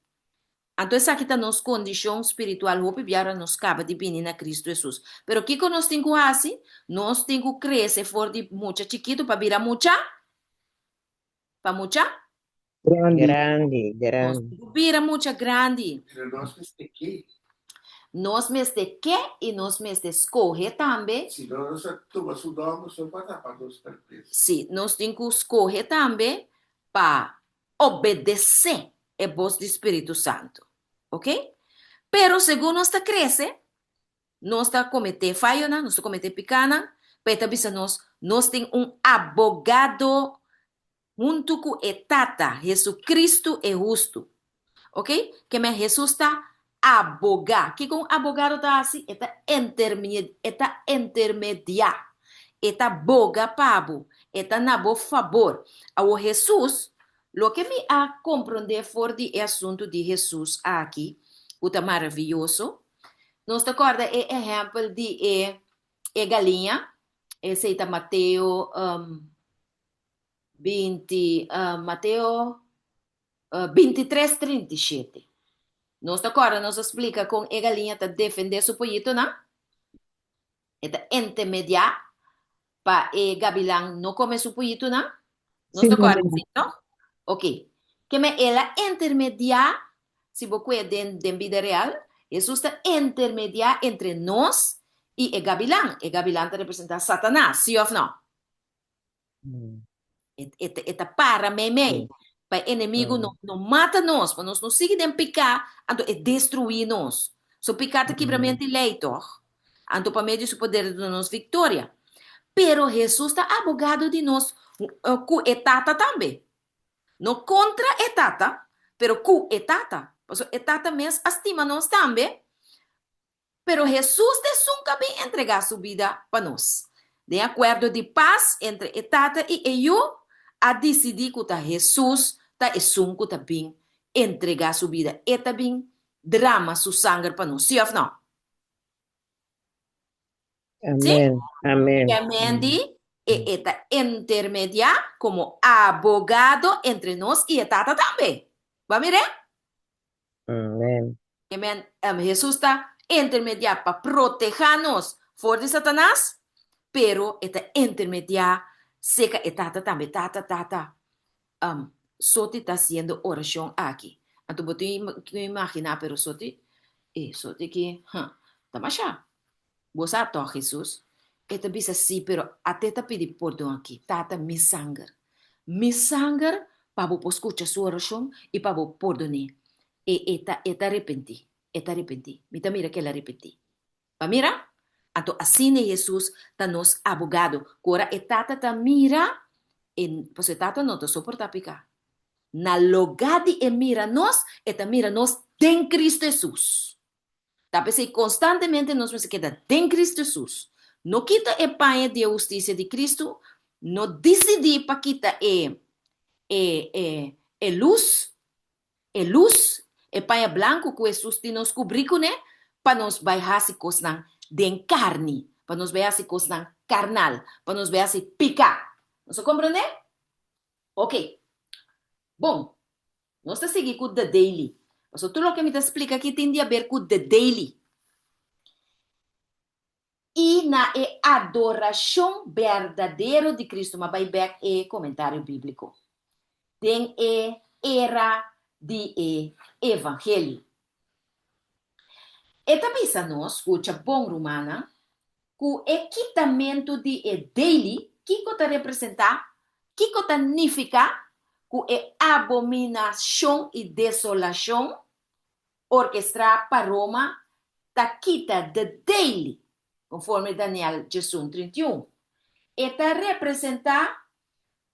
Então, essa aqui está nossa condição espiritual, hope biara nos caba de bem na Cristo Jesus. Pero o que nós temos que fazer? Nós temos que crescer for de mucha chiquito para virar mucha, para mucha, Grande. nós Grande. temos que virar mucha grande. Pero nós mesmo aqui, Nós mesmo que e nós mesmo escorrer também. senão nós estamos estudando só para tapar os perpétuos. Sim, nós temos que escorrer também para obedecer a voz do Espírito Santo. Ok? Pero, segundo nós está crescendo, nós está cometendo falha, nós está cometendo picana, pero nós temos abogado junto com o Tata, Jesus Cristo é justo, ok? Que me Jesus está abogado, que com abogado está assim, está intermediar, está boga pabo, está na bo favor. O Jesus, lo que me a compreender for de assunto de Jesus aqui, o tá maravilhoso. Nós acorda é exemplo de galinha, esse é Mateus 20, Mateus 23, 37. Nós acorda, nos explica com a galinha tá defender seu pollito, não? Está intermediar para o gavilão não comer seu pollito, não? Nós Sim, acorda, sim. sim, não? Ok. Que me ela intermediar, se você é de vida real, Jesus está intermediar entre nós e o gavilão. O gavilão está representando Satanás, sim ou não? Eta para meme. Para inimigo não mata nós, para nós não seguir picar, então é destruir nós. So picar te quebramento leito. Então para meio do poder de nós vitória. Pero Jesus está abogado de nós com etata também. Não contra etata, pero com etata. Porque etata mesmo estima nós também. Pero Jesus nunca bem entregar sua vida para nós. De acordo de paz entre etata e eu, a decidir que Jesus está sunco também entregar sua vida. E também drama seu sangue para nós. Sim ou não? Amen. Amen. Que Mandy está intermediar como abogado entre nós e etata também. Vamos ver? Amen. Jesus está intermediar para proteger-nos fora de Satanás, pero está intermediar seca etata também, tata. Soti está haciendo oração aqui. Então, você imaginar, pero Soti que, tá machá. Você ató Jesus, eta bisa sim, pero até tá pedir perdão aqui, tata mi sangue para você escutar sua oração e para você perdonar. E arrepentir. Mita mira que ela arrepentir. Pa mira? Então, assim é Jesus, tá nos abogado. Agora, tata tá mira, você tata não tá suportar picar. Na lugar de mira nós em Cristo Jesus. Tá pensei constantemente nós se queda em Cristo Jesus. Não quita a panha de justiça de Cristo, não decidi para quitar luz, e panha branco que Jesus te nos cobriu, né? Para nos baixar se coisas de carne, para nos baixar se coisas carnal, para nos baixar se picar. Você compreende? Ok. Bom, nós estamos seguindo com o The Daily. Mas tudo o que me explica aqui tem a ver com o The Daily. E na adoração verdadeira de Cristo, mas vai back comentário bíblico. Tem era de evangelho. E também nós, escuta bom romana, que o equitamento de daily, que está representar, que está significa, que é abominação e desolação, orquestrar para Roma, tá quita de daily, conforme Daniel 31. E está representar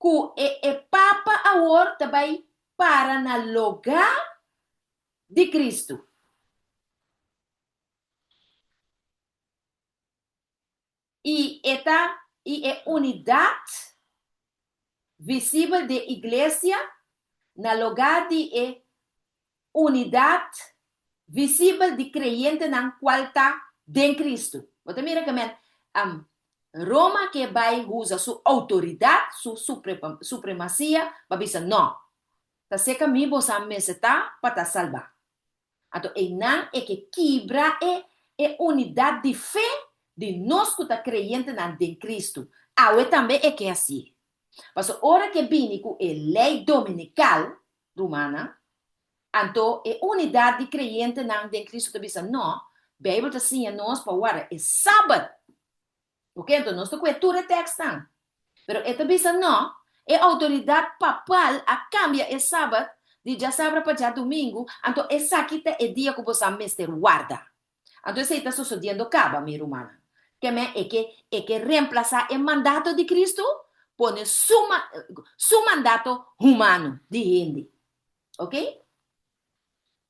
que é Papa agora também para na lugar de Cristo. y unidad visible de iglesia na lugar de unidad visible de creyente na qualta de Cristo. Você mira que Roma que vai usa sua autoridade, sua supremacia, vai dizer não. Tá seca mi vos ameseta para salvar. Então, não é que quebra unidade de fé de nós que tá creyente na de Cristo. Também é que é assim. Mas a hora que vem com a lei dominical romana, então a unidade de creyente na de Cristo tá dizendo não. A Bíblia tá assim nós para agora é sábado. Ok? Então nós tá com o texto. Pero esta dizendo não. A autoridade papal a cambia o sábado de já sábado para já domingo. Então essa aqui é o dia que você mestre guarda. Então isso está sucedendo acaba, minha irmã. É que reemplazar o mandato de Cristo pone su mandato humano de gente. Ok?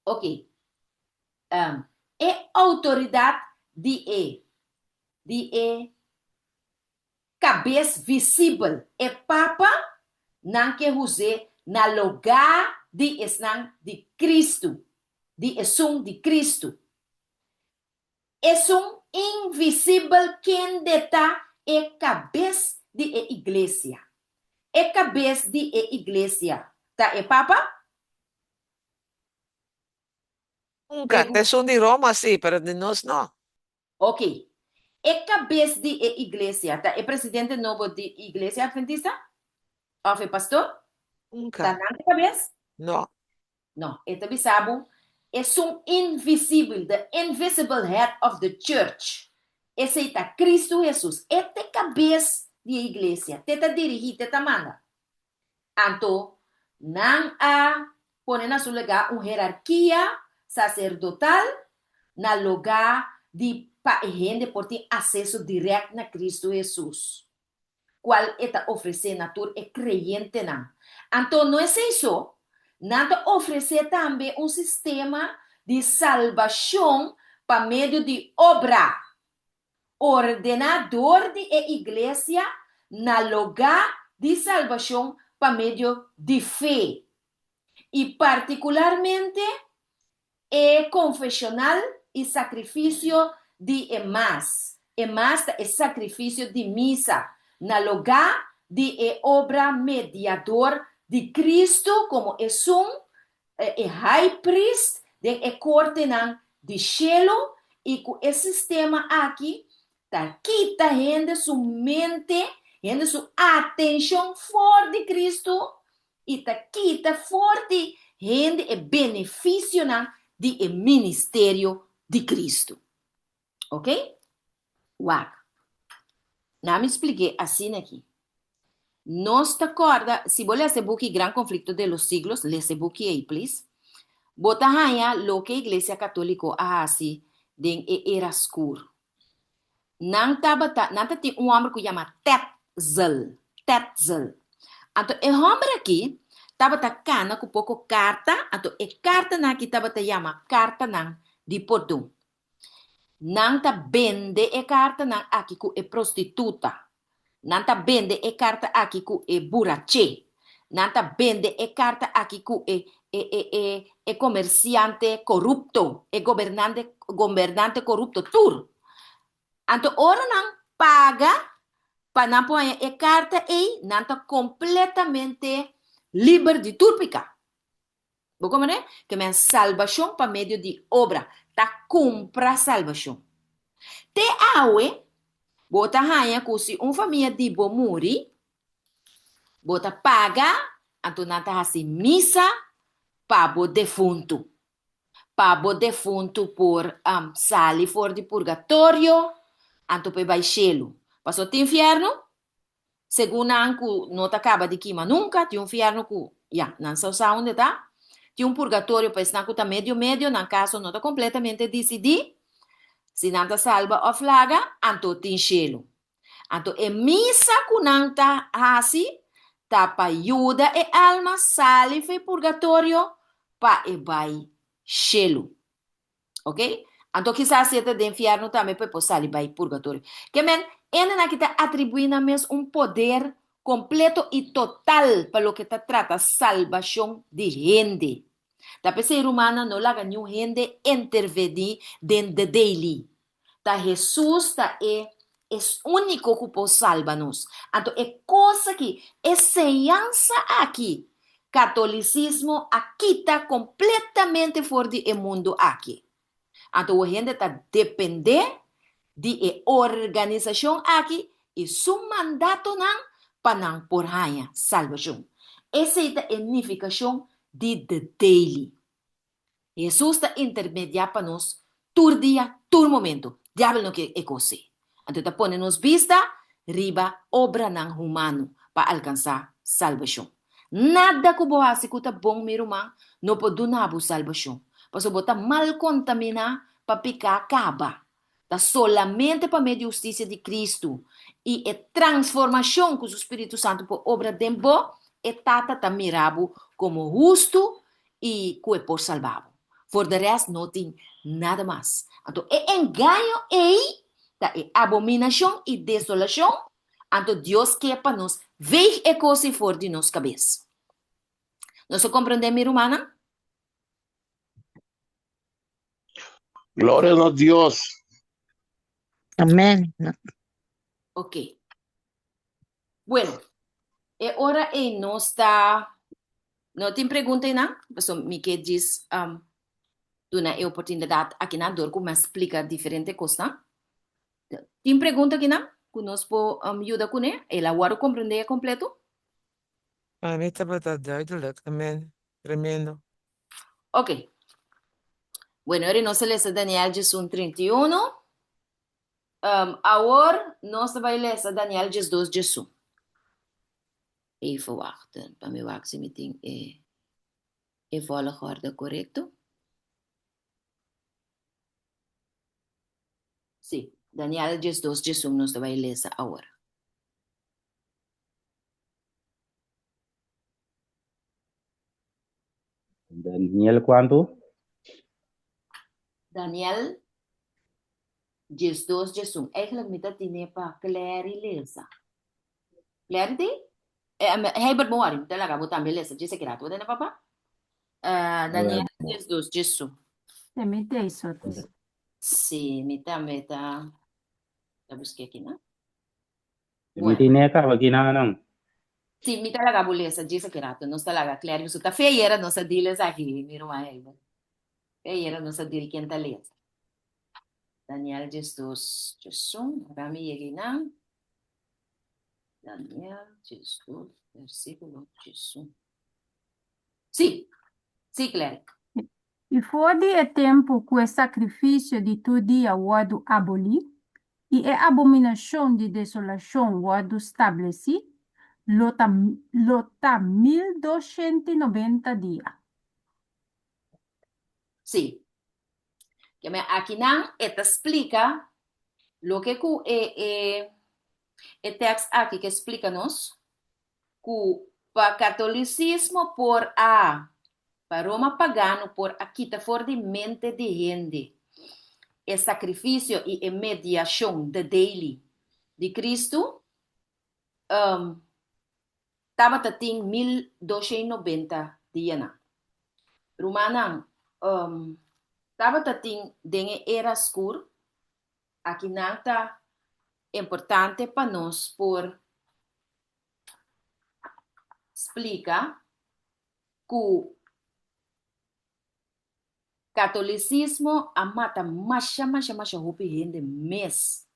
Ok. É autoridade de cabeça visível. É papa não que use na lugar de esnan de Cristo. De esum de Cristo. Es invisível quem deta é cabeça de igreja. É cabeça de igreja. Tá, é papa? Nunca. Son de Roma, sí, pero de nos no. Ok. É cabeça de igreja. Tá, é presidente novo de igreja adventista? Ou é pastor? Tá, Nunca. não é cabeça? No. Não. É também sabe. É invisível, the invisible head of the church. Esse está Cristo Jesus. Este cabeça de igreja. Teta dirigir, teta manda. Então, não há pôr na sua lugar uma hierarquia sacerdotal na lugar de para a gente por ter acesso direto na Cristo Jesus. Qual está oferecendo a todos é creyente não. Então, não é isso. Nada oferecer também um sistema de salvação para meio de obra. Ordenador de igreja na lugar de salvação para meio de fé. E particularmente confessional e sacrifício de emas. Emas é sacrifício de missa na lugar de obra mediador de Cristo como high priest de corte de cielo e com esse sistema aqui tá quita gente sua mente, gente sua atenção fora de Cristo e tá quita forte gente benefício de ministério de Cristo. Ok? Uau! Não me expliquei assim aqui. Nós te acorda, se você ler esse book Gran Conflicto de los Siglos, lê esse book aí, please. Bota aí lo que a Igreja Católica hace de era escuro. Não tem homem que chama Tetzel. Tetzel. Então, o homem aqui estava cana com pouco carta. Então, a carta aqui estava chama carta de Porto. Não tá vende a carta aqui com a prostituta. Não tá vende a carta aqui com a burache. Não tá vende a carta aqui com a comerciante corrupto, a governante corrupto, tudo. Então, ora não paga para não pôr a carta e não tá completamente livre de turpica. Vou comer, que é salvação para meio de obra. Tá compra salvação. Te aue, bota raia que se uma família de bo muri, bota paga, então não tá assim missa para o defunto. Para o defunto por sali fora de purgatório, então vai cielo. Passou o inferno, segundo anco não acaba de queima nunca, tem um inferno que não sabe onde tá. Tem um purgatório para estar com medio, no caso não está completamente decidido. Se não está salva a flaga, então tem cielo. Então, a missa que não está assim, está para ajuda a alma, sale do purgatório, para e vai cielo. Ok? Então, quizás se está de inferno também, para sair vai purgatório. Que men, Ena que está atribuindo mesmo poder completo e total para lo que está trata salvação de gente. Da ser humana não laga nenhum gente intervenir dentro de daily. Da Jesus é único que pode salvar-nos. Então, é coisa que é semelhança aqui. Catolicismo aqui está completamente fora do mundo aqui. Então, a gente está dependendo de organização aqui e seu mandato não para não por raia salvação. Essa é a significação de the daily. Jesus está intermediando para nós todo dia, todo momento. Diabo não quer coisa. Então, está pondo nos vista, riba, obra não humano para alcançar salvação. Nada que você faça que está bom, meu irmão, não pode dar salvação. Porque você está mal contaminado para picar acaba. Está solamente para meio de justiça de Cristo. E a transformação que o Espírito Santo pode obra dentro é tata mirado como justo e que é por salvado. For the rest, não tem nada mais. Então, é engano aí, é abominação e desolação. Então, Deus quer para nós ver a coisa fora de nossa cabeça. Nós compreendemos, minha irmã? Gloria a Dios. Amén. Ok. Bueno, agora não está. Não tem pergunta aí, não? Porque me quer diz, dona a oportunidade aqui na dor, como explica diferente coisa. Tem pergunta aqui, não? Que nós podemos ajudar com ele? Ela agora compreender completo? Para mí está duidelijk. Amén. Tremendo. Ok. Bueno, ahora nós lemos Daniel 31. Agora nós vamos ler Daniel 2. Even wachten, para me wachten se me tem volgorde correto? Sim, Daniel 2, nós vamos ler agora. Daniel, ¿cuánto? Daniel 2. Eigenlijk moet dat niet para lezen. Clarity? Hij wordt mooi, talaga, botar beleza, disse que era tudo, né, papá? Daniel 2. Te mete aí, Sotis. Sim, meta, já busquei aqui, né? Hindi na ka, wag ginanang. Sim, me talaga beleza, disse que era tudo, nós talaga, claro, isso tá feia, nossa diles aqui, miro aí, feia, nossa dil quem tá lendo. Daniel 2, kami yagi na. Daniel 2, versículo 1. Sim, sim, claro. E foi o tempo que o sacrifício de todo dia o aboli, e a abominação de desolação o estabeleci, lota 1290 dias. Sim. Que me aqui não, esta explica lo que o texto aqui que explica-nos que para catolicismo por para Roma pagano por aqui está fora de mente de gente. O sacrifício e a mediação de daily de Cristo estava tem 1290 dias. Romana estava tem dengue era escuro. Aqui não está importante para nós por explicar que o catolicismo amata mais roupa gente mês.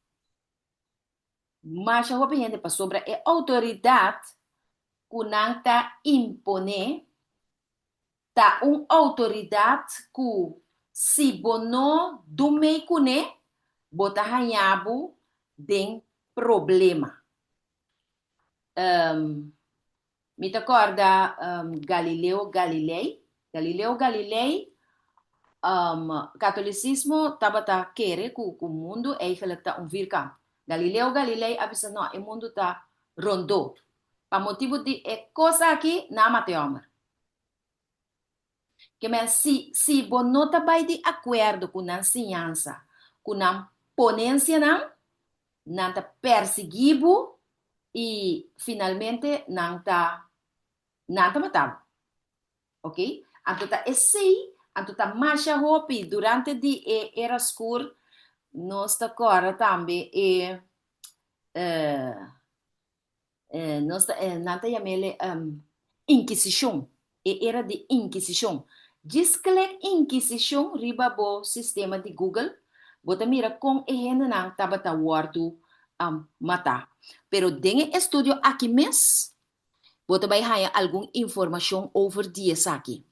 Mais roupa gente para sobre a autoridade que não está impone tá autoridade que se bono do meio cune bota hanhabo den problema. Me acorda Galileu Galilei, catolicismo estava tá querer que o mundo é ele tá virca. Galileu Galilei avisa não, o mundo tá rondo. Para motivo de coisa aqui na mateomar. Que se você não está de acordo com a ciência, com a ponência, não, nanta perseguido e finalmente nanta matado, ok? Anto ta essay, anto ta marcha hopi durante di era scur, nós ta cora tambe eh, nós nanta yamele inquisição, era de inquisição. Diz que é inquisição riba bo sistema de Google, bota mira com ehena nang tabata wardu mata. Pero den estudio aqui mes, bota vai haya alguma informação over dias aqui.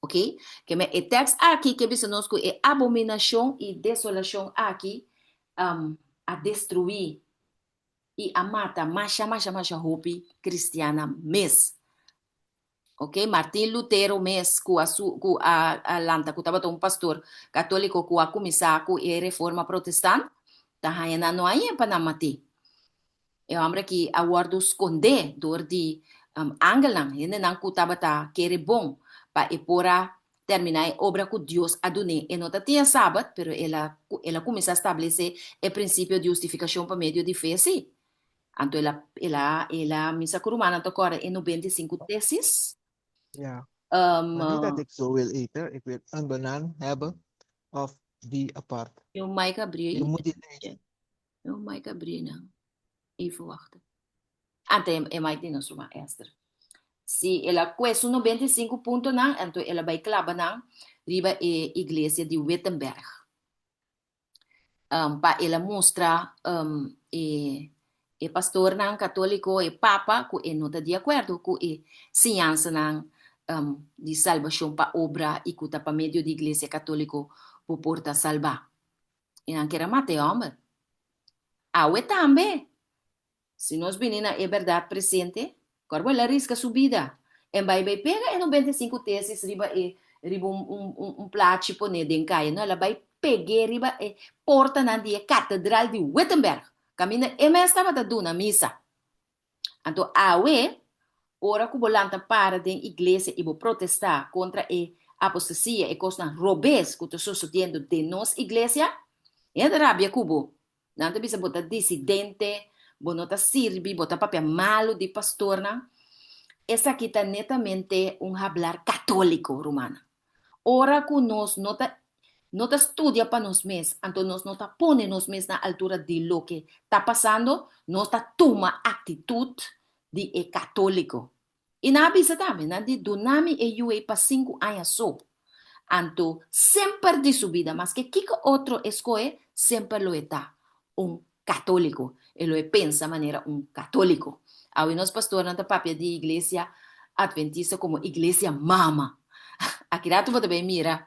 Ok? Que me e text aqui que bisa nos é abominação e desolação aqui a destruir e a mata masha hopi cristiana mes. Ok? Martin Lutero mes ku a lanta ku taba um pastor católico ku a começar ku e reforma protestante ta haya no aí pa namati. É homem que a guardo esconde dor de angelang yene nang ku taba ta querer bom pa e pora terminar a obra que Deus adune. E não tinha sábado, pero ela começa a estabelecer o princípio de justificação por meio de fé, sim. Então, ela misa kurumana to agora em 95 teses. Ja, Um, maar niet dat ik zo wil eten. Ik wil een banaan hebben of die apart. eu mais abrir. Je moet die lezen. Eu mais abrir, não. Even wachten. Até é mais de nós uma extra. Se ela cuesta 95 pontos, não, então ela vai clavar não, riba a igreja de Wittenberg. Para ela mostrar e pastor não católico e papa que não está de acordo com a ciência não de salvação para obra e que está para meio de igreja católica para porta salvar. E não quer matar homem. Awe também. Se nós menina é verdade presente, corbo ela risca subida. E vai pega e 95 teses riba um plato pone den caia, não ela vai pegar riba e porta na dia catedral de Wittenberg. Camina e me estava da duna missa. Então awe ora que volanta para den igreja e vou protestar contra a apostasia e coisa robes que está sucedendo de nossa igreja. E a rabia cubo. Não bisa botar dissidente, bonota sirvi, botar papel malo de pastor, não? Essa aqui está netamente um hablar católico romana. Ora que nós não estudia para nós mesmos, então nós não põe nós mesmos na altura de lo que está passando, nós toma atitude de católico. E na bisa também, na de dunami e eu para 5 anos só. Então, sempre de subida, mas que outro escolhe, sempre lo está católico. Ele pensa de maneira católico. Aí nós pastor não papel de igreja adventista como igreja mama. Aqui tu também mira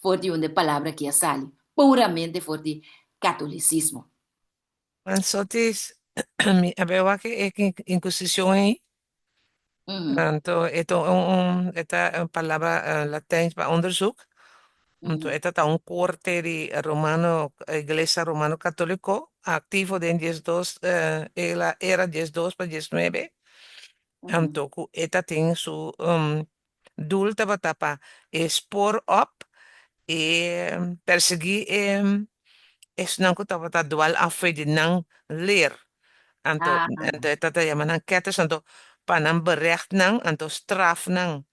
for de onde palavra que sale, puramente for de catolicismo. Mas só diz, eu que é inquisição aí. Então, esta palavra latijn para onderzoek. Então, esta está corte de romano, iglesia romano católico, activo de 12, ela era 12 para 19. Então, esta tem su doel para expor op e perseguir es não que estava dual a fé de não ler. Então, esta tá chamando ketes, então, para não berecht não, então straf não.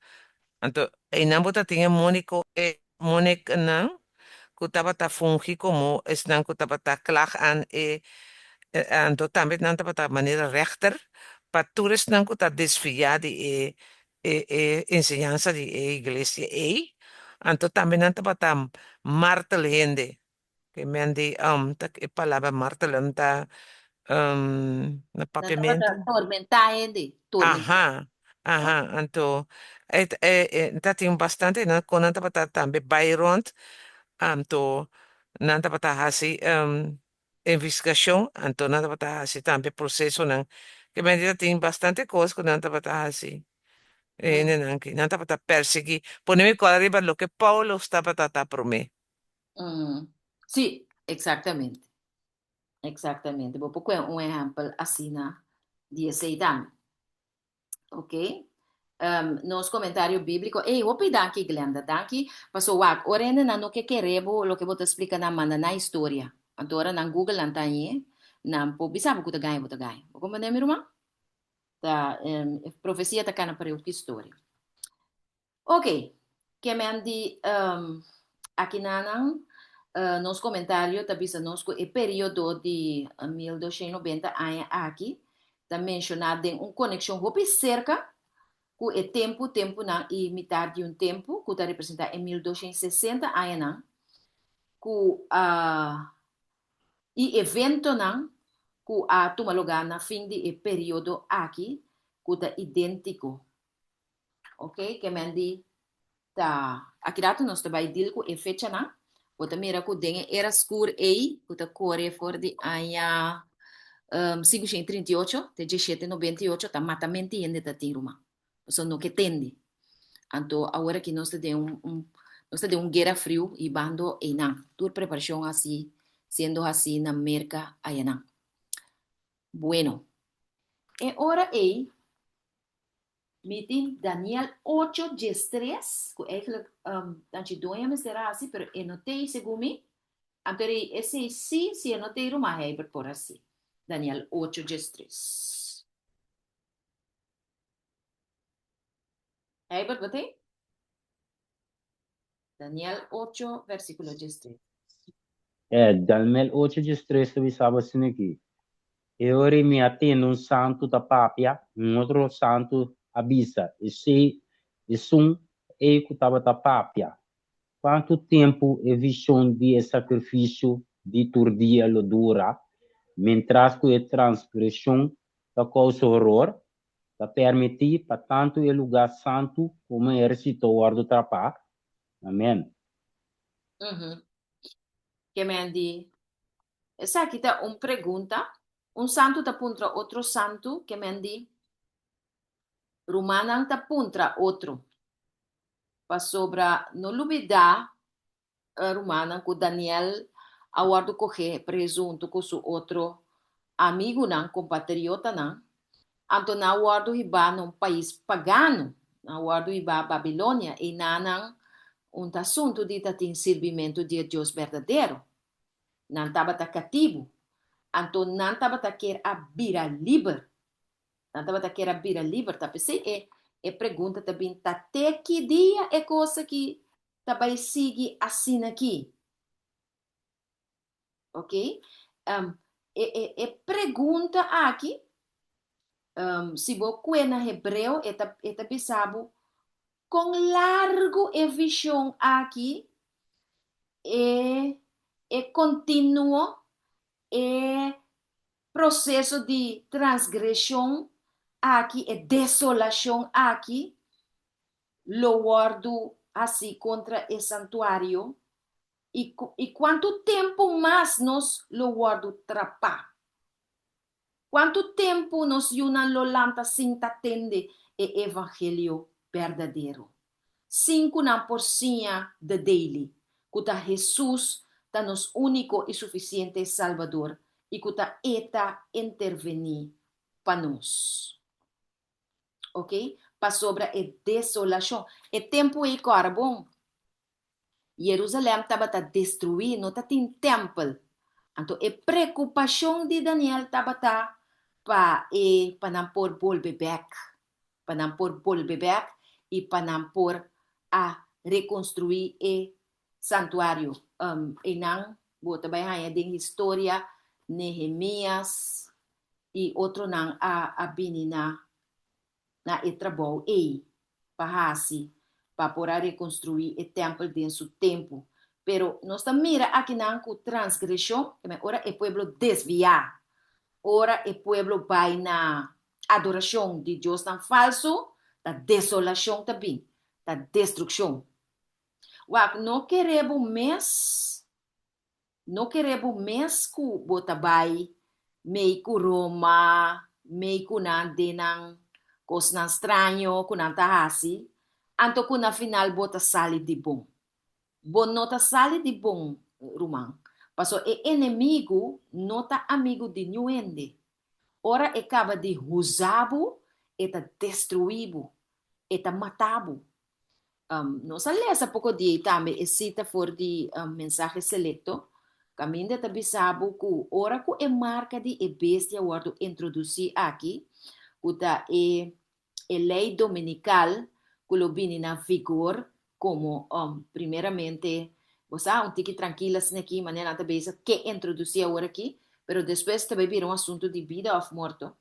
Então, e não botar tinha Mônico Mônica não, que estava fungi como es não que estava klag aan então também não estava maneira rechter, para todos não que está desviado enseñanza de igreja então também não estava martel gente que me di tá que palavra martel tá na papiamento Tormentar ele, tormentar. então tá tem bastante na quando estava também Byron então não estava assim investigação então não estava assim também processo não que me tem bastante coisa que não estava assim não estava perseguir ponerme com arriba lo que Paulo estava por mim. Sim, exatamente. Exatamente. Vou pôr um exemplo assim na de aceitar. Ok? Nos comentário bíblico, vou pedir aqui, Glenda, daqui, passou o orena na no que queremos, lo que vou te explicar na mana na história. Agora na Google lantaye, na po bisa po kutagay. Como na miruma? Ta profecia ta kana para o história. Ok, que me andi aqui nanang nos comentários ta bisa nos o período de 1290 anos aqui ta mencionado em conexão hopi cerca com o tempo na e metade de tempo que ta representa em 1260 anos na com e evento na que a toma lugar na fim de período aqui que ta idêntico. Ok, que me andi aqui dato nós trabalhamos deal com a fecha na o mira que dengue era escuro aí que ta corre for de anha 538 de 1798 ta matamenti ainda ta tiruma so no que tende então agora que nós temos guerra frio e bando e não toda preparação assim sendo assim na América aí não bueno e ora aí meeting Daniel 8:3, que eigenlijk dan je doe je será assim, pero anotei segundo me, antere esse sim, se anotei uma heiber por assim. Daniel 8:3. Heiber, botei? Daniel 8, versículo 13. Daniel 8:3 vi sabe assim aqui. E ora me atendo um santo da papia, um outro santo abisa. E se e que estava da papia. Quanto tempo é visão de sacrifício de turdia lo dura, mientras que a transgressão da causa horror, da permitir para tanto o lugar santo como exército guarda trapar. Amém. Que me andi. Essa aqui tá pergunta. Santo tá contra outro santo, que me andi. Romana tá contra outro. Para sobra, no lubida, romana, com Daniel, aguardo correr presunto com seu outro amigo, não, compatriota, não. Então, na aguardo iba num país pagano, na aguardo iba Babilônia, e nanang assunto de ter servimento de Deus verdadeiro. Não estava cativo. Então, não estava quer a bira livre. Não estava quer a bira livre. Tá pensei, pergunta também, até que dia é coisa que vai seguir assim aqui? Ok? Pergunta aqui, se você na hebreu, é pensado, com largo e visão aqui, é contínuo, é processo de transgressão aqui, é desolação aqui, lo guardo assim contra o santuário. E quanto tempo mais nós lo guardo trapar? Quanto tempo nós yuna lo lanta sin tatende o evangelho verdadeiro? 5 na porcinha de daily. Kuta Jesus ta nos único e suficiente Salvador. E kuta eta intervenir para nós. Ok? Para sobre a desolação. E tempo e carbon. Jerusalém estava destruído, não tinha templo. Então, a preocupação de Daniel estava para não pôr volver back. Para não pôr volver back e para não pôr a reconstruir o santuário. E não, vou também em história, Nehemias e outro não, a Benina, na trabalho para poder reconstruir o templo dentro do seu tempo. Pero nós mira aqui na transgressão, ora o povo desviar. Ora o povo vai na adoração de Deus tão falso, da desolação também, da destruição. Não queremos que bota vai meio que Roma, meio que não coisa estranho, que não tá assim. Anto que na final bota sali de bom. Bom nota sali de bom, Roman. Passo o inimigo nota amigo de nuende. Ora acaba de usabo, eta destruíbo, eta matabo. Nós lemos pouco de também cita for de mensagem selecto. Caminho de bisabo ku ora ku e marca de e bestia guardo introduzir aqui, uta e lei dominical que lo vini na vigor como primeiramente você um tique tranquila aqui maneira nada besa que introduzir agora aqui, pero depois também vira um assunto de vida ou morto.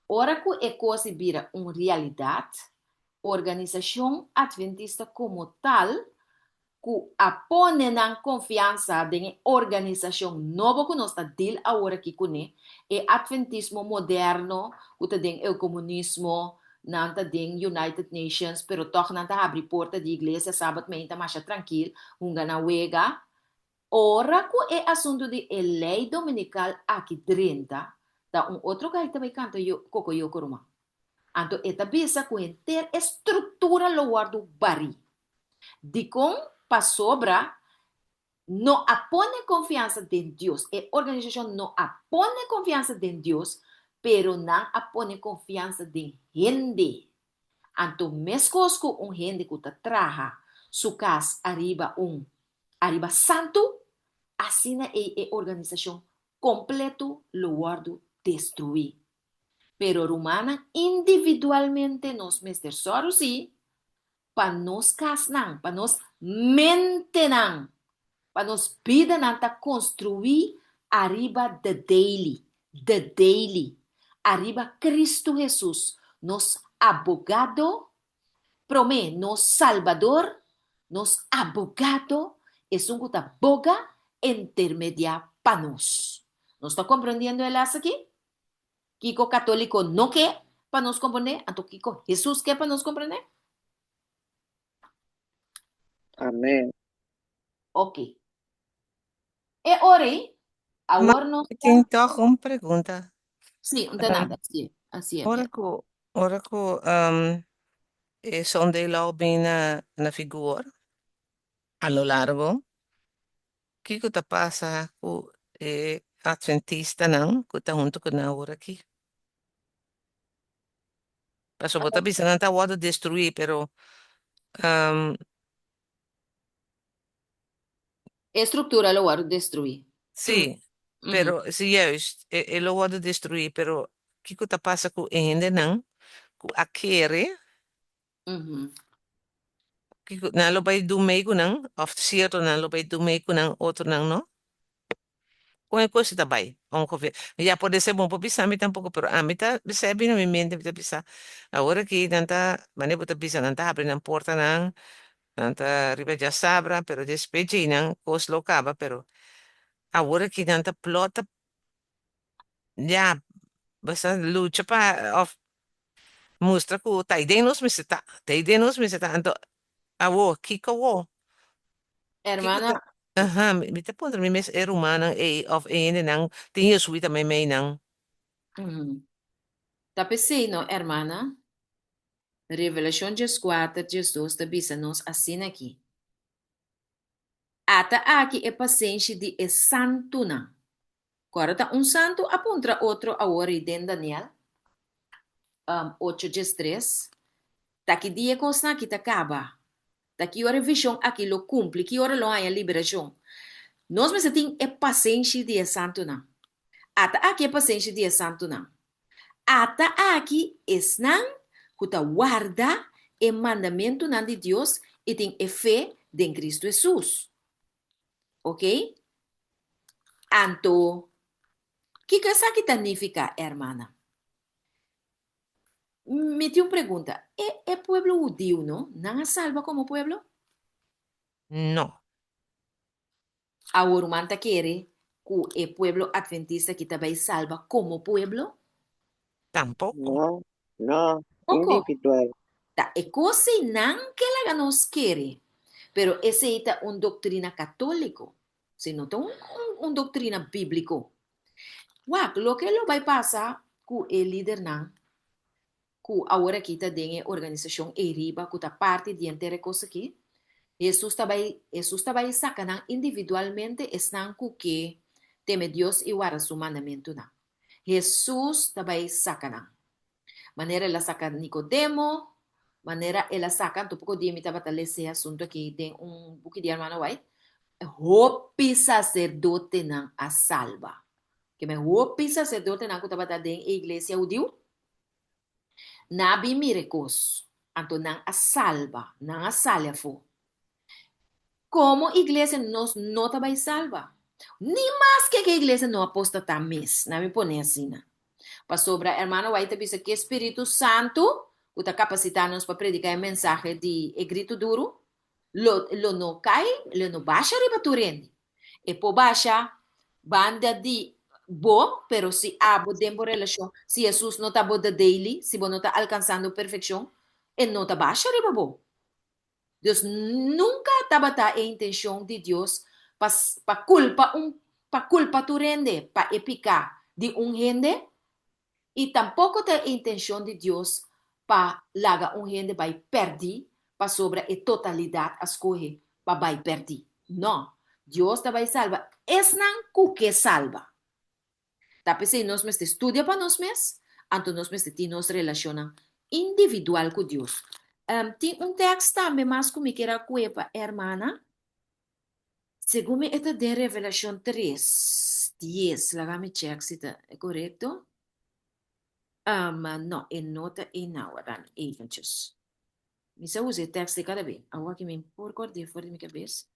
Ora que é coisa vira uma realidade, organização adventista como tal que apone na confiança de organização nova que nós está deal agora aqui com é adventismo moderno, que tem o comunismo, não tem United Nations, pero toch não abre porta de igreja sábado meia mais tranquilo, unga na wega. Ora que é assunto de lei dominical aqui 30, da outro que também canta eu coco eu coruma. Anto eta bisa com ter estrutura lo guardo bari. De com para sobra não apone confiança em Deus. A organização não apone confiança em Deus, pero não apone confiança em gente. Anto mescosco gente que está traja su casa arriba santo, assim é a organização completo lo guardo destruir. Pero romana individualmente nos mester só sim, para nos casar, para nos manter, para nos vida nanta construir arriba the daily, arriba Cristo Jesus, nos abogado, promê, nos salvador, nos abogado, es un que boga intermedia para nós. ¿Nos está compreendendo el aqui? Kiko católico no que para nos compreender, anto Kiko Jesús que para nos comprender? Amém. Ok. E ora, agora nós... Tem toch uma pergunta. Sim, não tem nada. Assim é Ora mesmo. que sonde lá bem na figura, a lo largo, que está passa com adventista não, que está junto com a hora aqui. Passou botar bisa não está wado destruir, pero Estrutura lo guardo destruir. sim, pero sim, juist, lo wado destruir, pero que está passa com ainda não, com a querer, que não lo vai do meio não, of certo não lo vai do meio não, outro não. Qualquer coisa está bem, vamos ver. Já pode ser bom para pisar, mas tampouco, pero a mim tá, percebe na minha mente, tá pisar. Agora que tanta, mané bota pisar, não tá abrindo a porta, não tá riba já sabra, pero despeje, não, coisa locava, pero agora que tanta plota, já, basta luta para, mostra que tá aí nos me está, então, awo, Hermana, aham, me tá pondo, me é humana, of ainda não, tem isso também, meio não. tá pensando, hermana? Revelação 14, 12, tá bisa nos assim aqui. Ata aqui é paciência de santo não. Agora tá santo aponta outro agora em Daniel 8, 3. Tá que dia consna que tá acaba. Tá que hora visão aqui lo cumpre, que hora lo há a liberação. Nós mas tem é paciência de santo não. Ata aqui é paciência de santo não. Ata aqui esnan que guarda o mandamento não de Deus e tem fé em Cristo Jesus. Ok? Anto, que coisa que significa, hermana? Me tem uma pergunta. É pueblo judío, não? Não é salva como pueblo? Não. Agora, manta quer que o pueblo adventista que também salva como pueblo? Tampouco. Não, Pouco. individual. Tá, é coisa não que ela nos quer. Pero essa é uma doutrina católico. Se não tem uma doutrina bíblico. Uau, o que ele vai passar com o líder não? Que agora aqui está dentro da organização ERIBA, que está parte de inteira coisa aqui. Jesus também saca individualmente estão com que teme Deus e guarda su mandamento não. Jesus também saca maneira ela saca Nicodemo, maneira ela saca, um pouco de mim estava esse assunto aqui tem pouco de irmã White, hopi sacerdote ng a salva. Que me hopi sacerdote ng kutabata den iglesia udiu. Nabi miracles. Anto ng a salva, ng a salvo. Como iglesia nos no tabay salva. Ni más que iglesia no apostata mes. Na me pone assim, na. Pa sobra, hermano, vai te bisa que Espírito Santo, uta capacitar-nos para predicar o mensaje de grito duro, lo no cai, lo no baixa riba turende. E po baixa, banda de bom, pero se abo tempo relação, se Jesus não tá boa daily, se não tá alcançando perfeição, e não tá baixa riba bom. Deus nunca estava a intenção de Deus para culpa tu rende, para epicar de gente, e tampouco tem a intenção de Deus para largar gente vai perder, para sobre a totalidade as coisas para vai perder. Não, Deus te vai salvar. Es não que salva. Tapi se nós mesmos estudia para nós mesmos, então nós mesmos nos relaciona individual com Deus. Tem texto também mais comigo que era cuepa, hermana. Segundo esta de Revelação 3:10, lá me check se é correto. No, en nota en ahora, eventjes. Misa usa texto de cada vez. Agora que me por corte fora de minha cabeça.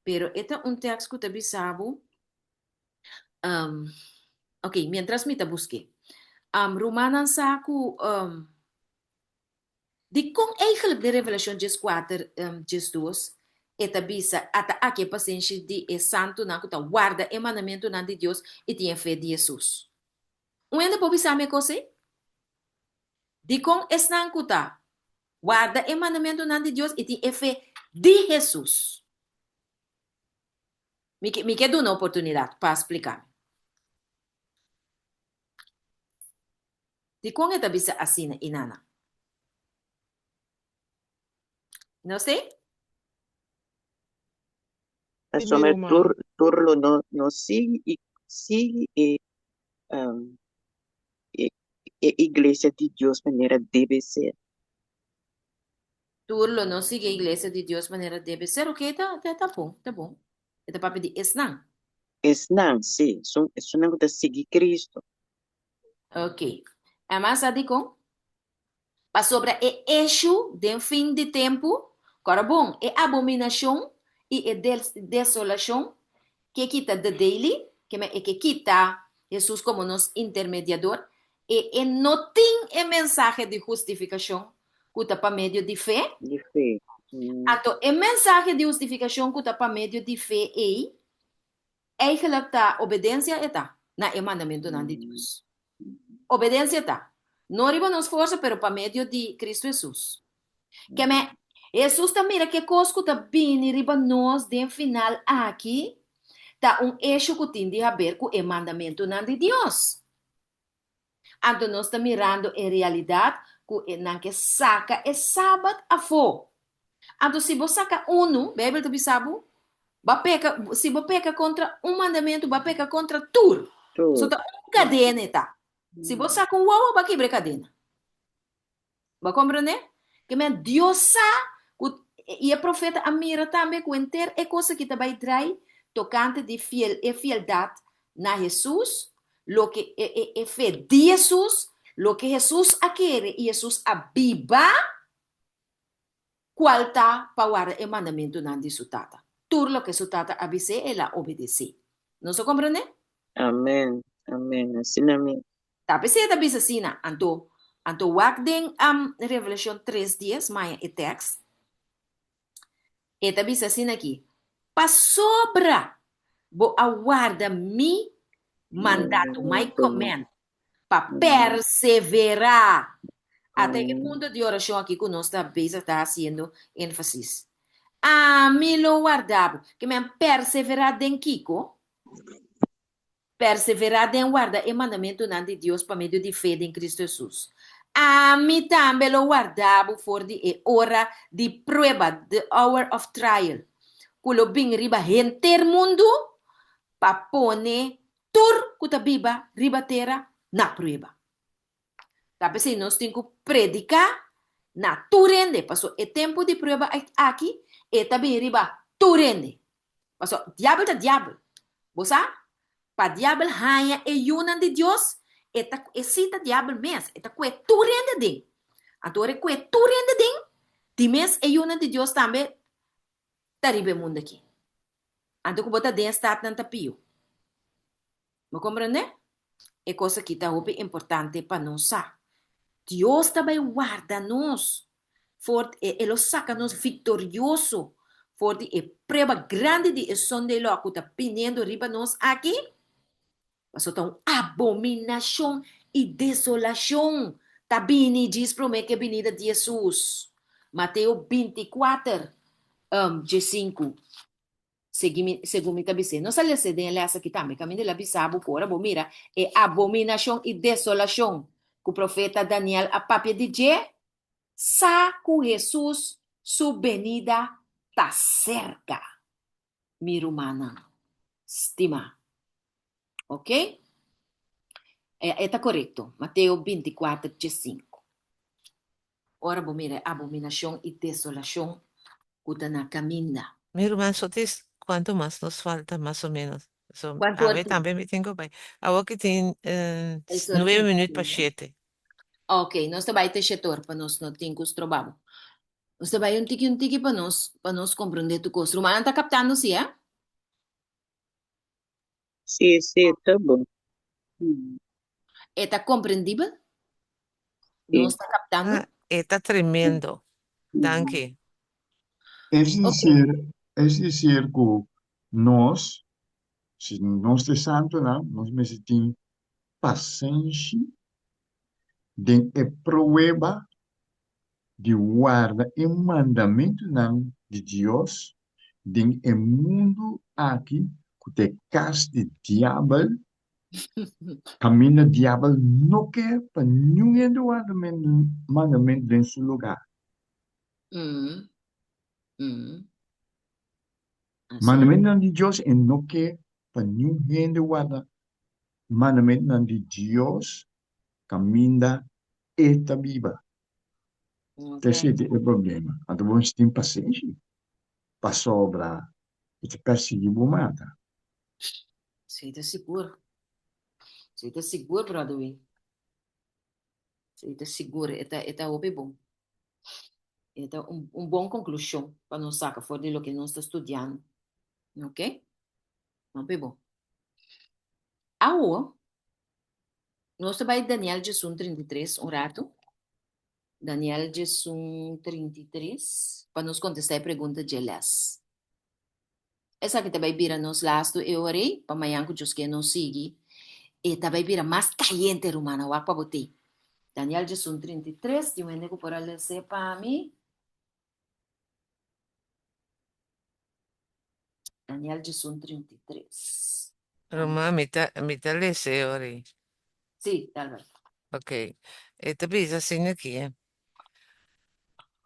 Pero esta texto que também sabe. Ok, mientras me busque. Romanen saku die kon eigenlijk de Revelación 4, 2, eta bisa ata aqui paciência de santo na kuta guarda o mandamento na de Deus e tem fé de Jesus. Onde pode saber coisa? De com esnan kuta guarda o mandamento na de Deus e tem fé de Jesus. Me quero uma oportunidade para explicar. De com eta bisa assim inana. Não sei? Asome Romano. turlo no sigue iglesia de Dios manera debe ser. Turlo não sigue a igreja de Deus maneira deve ser. Ok, tá bom, tá bom. Eta papi de esnan. Es nan, sí, es una cosa sigue Cristo. Ok. Mas adicom, para sobre o eixo de fim de tempo, agora bom, é abominação e é desolação que quita de daily, que quita Jesus como nosso intermediador, e não tem a mensagem de justificação, que está para meio de fé. De fe. Então, a mensagem de justificação que está para meio de fé é eigenlijk tá obediência está na o mandamento de Deus. Obediência está. Não riba nos força, pero para meio de Cristo Jesus. Que me Jesus tá mira que coisa tá bem riba nós de final aqui tá eixo que tem a ver com o mandamento de Deus. Então nós tá mirando a realidade que saca o sábado a fo. Então se você saca Bíblia tu sabe, se você peca contra mandamento, você peca contra tudo. Só tá cadena tá. Se você saca uau, vai quebrar cadena. Vai compreender? Que Deus sabe, e a profeta Amira também com inteira é coisa que vai trazer tocante de fieldade na Jesus, lo que é fé de Jesus, lo que Jesus quer e Jesus abiba, qual tá para guardar o mandamento de sua tata. Tudo lo que sua tata avise, ela obedece. Não se compreende? Amén, amén, así amén. Tapi se avisa assim, anto wak den Revelação 3:10, mas é text. E avisa assim aqui. Pa sobra, bo aguarda mi mandato, my command, para perseverar. Até que ponto de oração aqui que nós está fazendo ênfase. Me lo guardava, que me perseverar den Kiko, perseverar den guarda o mandamento de Deus para meio de fé em Cristo Jesus. Me também lo guardava for de hora de prueba, the hour of trial. Kulo bing riba henter mundo, pa pone tur kuta biba riba terra na prueba. Tapi se nós temos que predicar na turende, passou o tempo de prueba aqui, e também riba turende. Paso, diablo da diablo. Bosa? Pa diablo hanya e yunan de Dios, eta esita diablo mes, eta kwe turende ding. Atore kwe turende ding, di mes e yunan de Dios tambe taribe mundo aqui. Anto ko bota den stat nan tapio. Me compreende? É coisa que tá muito importante para nós. Deus também guarda nós. Ele saca nós vitorioso. Forte é prova grande de som de louco tá pinendo riba nós aqui. Mas então abominação e desolação. Tá bini diz para mim que é venida de Jesus. Mateus 24, 5. Segundo me dice, no sale se den essa aqui também, caminho de la bisabo, cora, bo mira, é abominação e desolação, que o profeta Daniel a papia de je, saco Jesus, sua venida tá cerca, mira humana, estima, ok? Tá correto, Mateus 24, 5. Ora, bo mira, abominação e desolação, que na caminha. Mi hermano Sotis, ¿cuánto más nos falta, más o menos? Quanto A ver, también me tengo bem. Agora que tem 9 minutos para 7. Ok, nós também ter setor para nós não temos trabalho. Nós também um tiki para nós compreender tu costo. Romana está captando, sim, é? Sim, sim, tá bom. Está compreendível? Sim. Nós está captando? Ah, está tremendo. Danke. Es decir que nós, se nós de santo, não, nós necessitamos paciência, de prueba de guarda e mandamento não de Deus, de mundo aqui, que te cas de diabo, caminho diabo não quer para nenhum do mandamento dentro do lugar. Mandamento não de Deus e não quer para nenhum do guarda. Mandamento não de Deus, caminho esta viva. Esse é o problema. Então, vamos ter paciência para sobrar e te perseguir o mata. Você está seguro? Você está seguro, brother? Você está seguro? Está bom. Então, bom conclusão para nós sacar fora de lo que nós está estudando. Ok? Não é bom. Agora, nós vai Daniel 33, um rato. Daniel 33, para nos contestar a pergunta de Elas. Essa que também vira nos lasto eu orei, para amanhã que os que nos seguem, e também vira mais caliente, romana, o para botar. Daniel 33, eu ainda que por ler para mim. Daniel 33. Román, mitad le sé ahora. Sí, tal vez. Ok. Esta pisa assim aqui,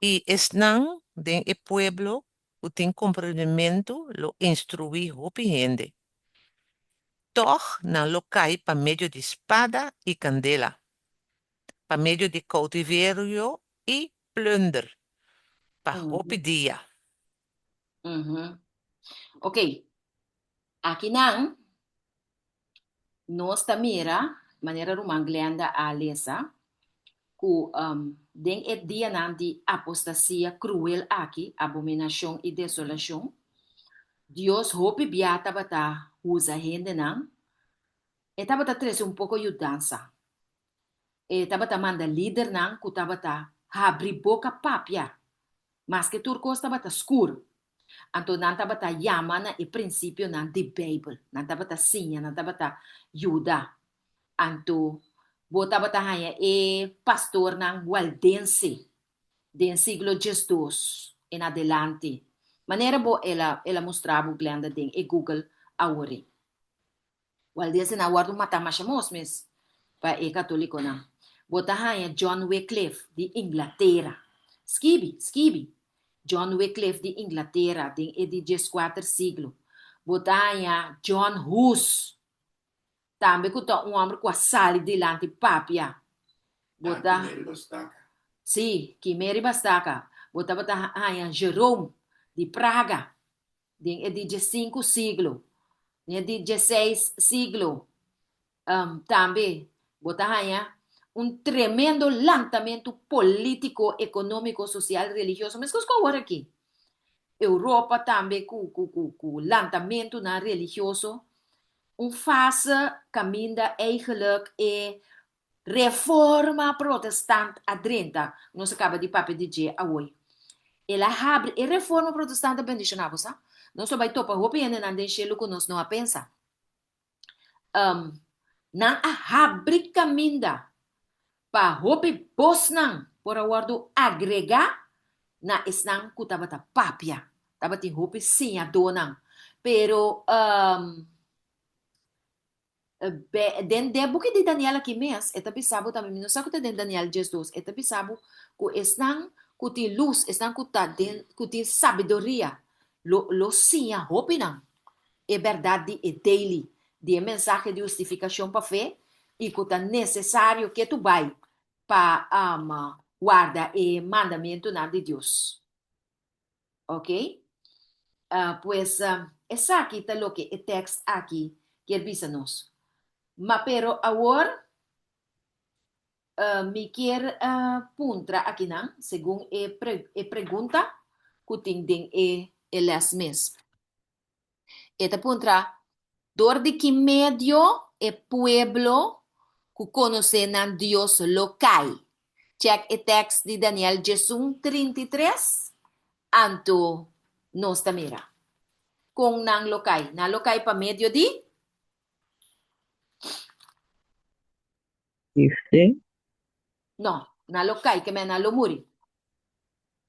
E estão den el pueblo, o tem compreendimento, lo instruí hopi gente. Toch não lo cai para meio de espada e candela, para meio de cautiverio e plunder, para hopi dia. Ok. Aqui não, nós mira, maneira romanglenda a lesa, que den et dia não de apostasia cruel aqui, abominação e desolação, Deus hope biata bata usa gente não, e tabata trazer pouco de dança. E tabata manda líder não, que tabata abrir boca papia, mas que turcos tabata escuro. Então, não tabata yama na e princípio não de Bible, não tabata sinha, não tabata Yuda. Então, bota bata haya e pastor não waldense, den siglo Jesus em adelante. Maneira bo ela mostrava o glenda den e Google agora. Waldense na guarda mata machamos mes para e católico não. Bota haya John Wycliffe de Inglaterra. Skibi. John Wycliffe de Inglaterra, de 14 siglo. Botanya John Hus. Também que um homem com a sala delante papia. Bota. Sim, Kimeri Bastaca. Bota Jerome de Praga. din é 15 siglo, é 16 siglo, também, botar tremendo lançamento político, econômico, social, religioso, mas que agora aqui. Europa também com lançamento na religioso, fase caminho eigenlijk reforma protestante adrenta, nós acaba de papel de dia hoje. Ela abre a reforma protestante bendicionável, sabe? Nós só vai topar roupa e não deixa o que nós não pensa. Não abre caminho para roupa bosnan por aguardo agregar na esnang kutabata papia. Tabati roupa sim a dona. Pero den de buki de Daniel aqui mês, eta pisabo também, não sabe que den Daniel Jesus, eta pisabo que estão kuti luz, estão kuti sabedoria, lo sim a roupa não. É verdade, é daily, de mensagem de justificação para fé, e que é necessário que tu vai para guardar o mandamento de Deus. Ok? Pues, essa aqui está o que o texto aqui quer dizer-nos. Mas, pero, agora, me quer puntra aqui, não? Segundo a pergunta que tem elas mesmas. Esta puntra, dor de que medio o pueblo que conhece a Deus local. Check o texto de Daniel 33, anto nos tamira. Kung nang lokay. Na lokay pa medio di? Gifte? No. Na lokay kami na lumuri.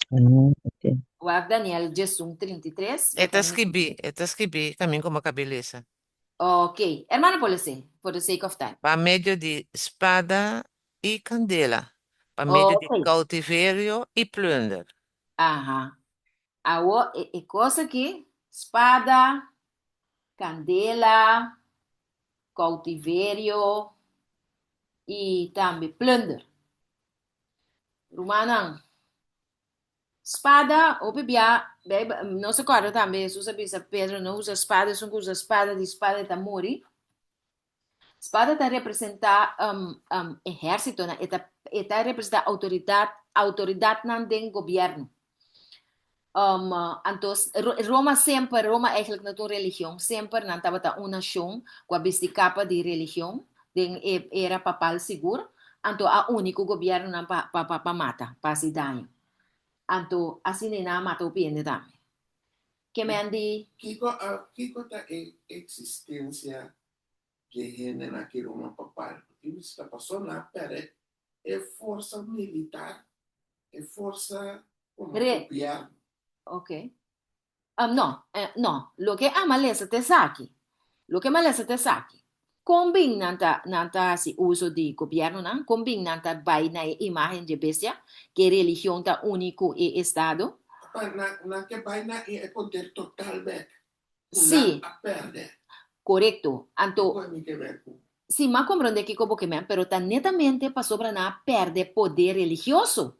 Okay. Wag Daniel 33. Esta escrevi, caminho como a cabeça. Ok. Hermano, for the sake of time. Para meio de espada e candela. Para meio de cautiverio e plunder. Aham. Awo, coisa aqui, espada, candela, cautiverio e também plunder. Rumanang. Espada, o bebia, não se acorda também, se usa Pedro não usa espada, se usa espada de está morrer. Espada está representar exército, está representar autoridade não tem governo. Entonces, Roma eigenlijk na religião, sempre não estava uma nação com a capa de religião, era papal seguro, então a único governo não para mata, para se danho. Então, assim não mata o piende também. Que me andi? Kiko ta existência que rende naquele Roma papal. E está passando na pere é força militar, é força como governo. Ok. No, lo que amalesa te saki. Lo que amalesa te saki. Combin nanta si uso di gobierno nan, combin nanta bai na imagen de bestia, que religión ta único e estado. Na que bai na e poder totalmente. Sí. A perder. Correcto. Anto, sí, ma comprende que como que me, pero tan netamente pasó para na perder poder religioso.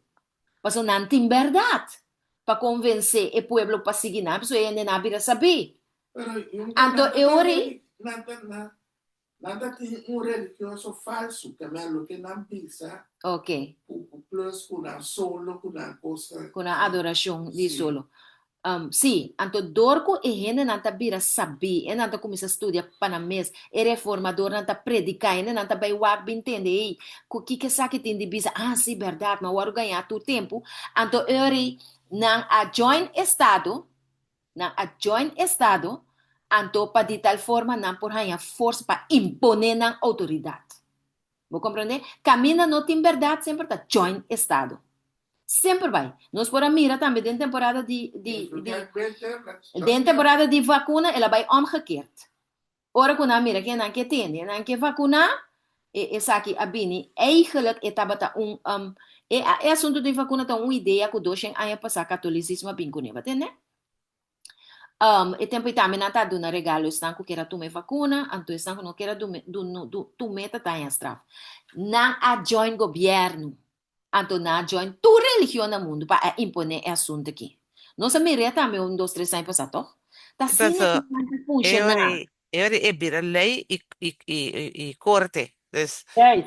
Pasó nan tin verdad. Para convencer o pueblo para seguir na pessoa ainda não vira saber. Então eu ori. Nada tem religioso falso que é o que não pensa. Ok. Plus com a solo, com a coisa. Com a adoração de solo. Sim, então dorco e gente não vira saber, e não começa a estudar para mês, e reformador não predicar, e não vai war entender o que sabe tem de bisa. Ah, sim, verdade, mas eu ganhar tu tempo. Então eu ori nang a joint estado, anto pa de tal forma nang por hanya força para imponer nang autoridade. Vou compreender? Camina não tem verdade sempre tá joint estado. Sempre vai. Nós por mira também dentro temporada temporada de vacuna, ela vai omgekeerd. Ora kuna mira que não que tem, não que vacuna essa aqui a bini eigenlijk etabata é assunto de vacuna tá uma ideia que doxen aí passar catolicismo bem com neva, né? E tempo também não tá dando regalo, estão que era tomar vacuna, então estão que não quer tu meta tá em estraf. Não a join governo, então não join tu religião no mundo para imponer assunto aqui. Nossa mira também 2, 3 anos passado, Tasine Entonces, funcional. es vira ley y corte. Entonces, Yes.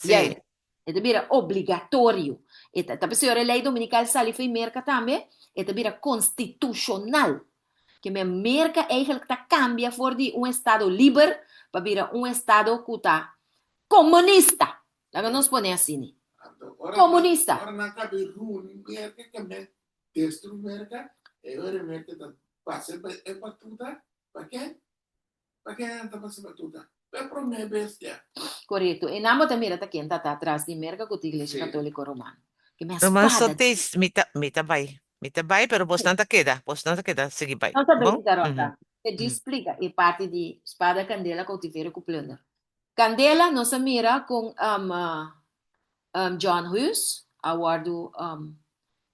sí. Yes. Ito bira obrigatório. Tapos a lei dominical sali foi merca também. Ito bira constitucional. Que me merca eigenlijk ta cambia voor die un estado liber para bira un estado kuta comunista. Laga nos pone assim. Comunista. Ora na cabe rune merca que me texto merca e ora merca da passa é batuta para quê? Para quê anda passa batuta? É para me bestia. Correto. E namo também tá quem tá atrás de merca com a igreja Sim. católica romana. Que me Nomás espada. sotes, mita bay. Mita bay, pero bastante queda, sige bay. Não sabe Bom? que garota. Te explica e parte de espada candela cautiveiro com plena. Candela não se mira com John Hus, awardo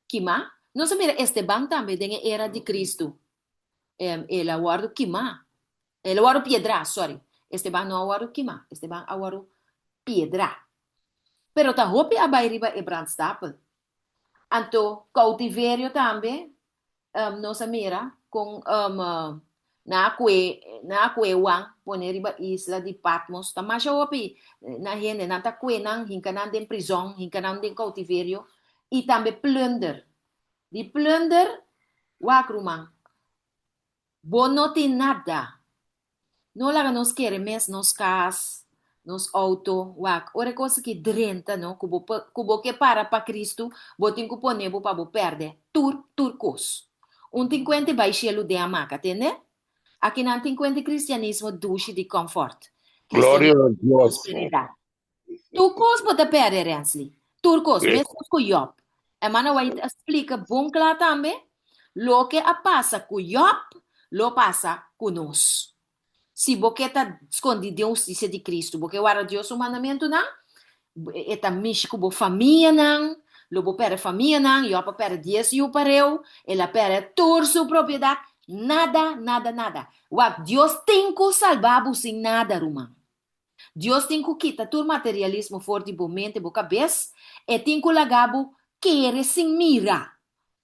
Kima. Não se mira Esteban também tem era de Cristo. Ele awardo Kima. Ele awardo Piedra, sorry. Esteban não awardo Kima. Esteban awardo Piedra. Pero ta hopi abai riba e brandstapel. Anto cautiverio também não se mira com na kwe wang poner riba isla de Patmos tamasha hopi na gente na ta kwe nang hinkanan den prisão hinkanan den cautiverio e também plunder de plunder wakrumang bon no tem nada no laga nos quer mes nos cas nos auto wak ora coisa que drenta no kubo que para Cristo botin ku ponebo pa bo perde turcos 50 baixelo de amaca entende aqui não tem cristianismo duche de conforto Gloria a Dios. prosperidade turcos bota perde Rensli turcos Yes. mesmo com Job a mana vai explica bom claro também lo que a passa com Job lo passa conosco se você está escondido a justiça de Cristo, porque agora Deus o mandamento não, está místico com a família não, lobo pera família não, eu pera 10 eu pareu, ela pera toda sua propriedade, nada. Deus tem que salvar sem nada, Romão. Deus tem que quitar todo materialismo forte de mente, boca cabeça, e tem que lagabo querer sem mira,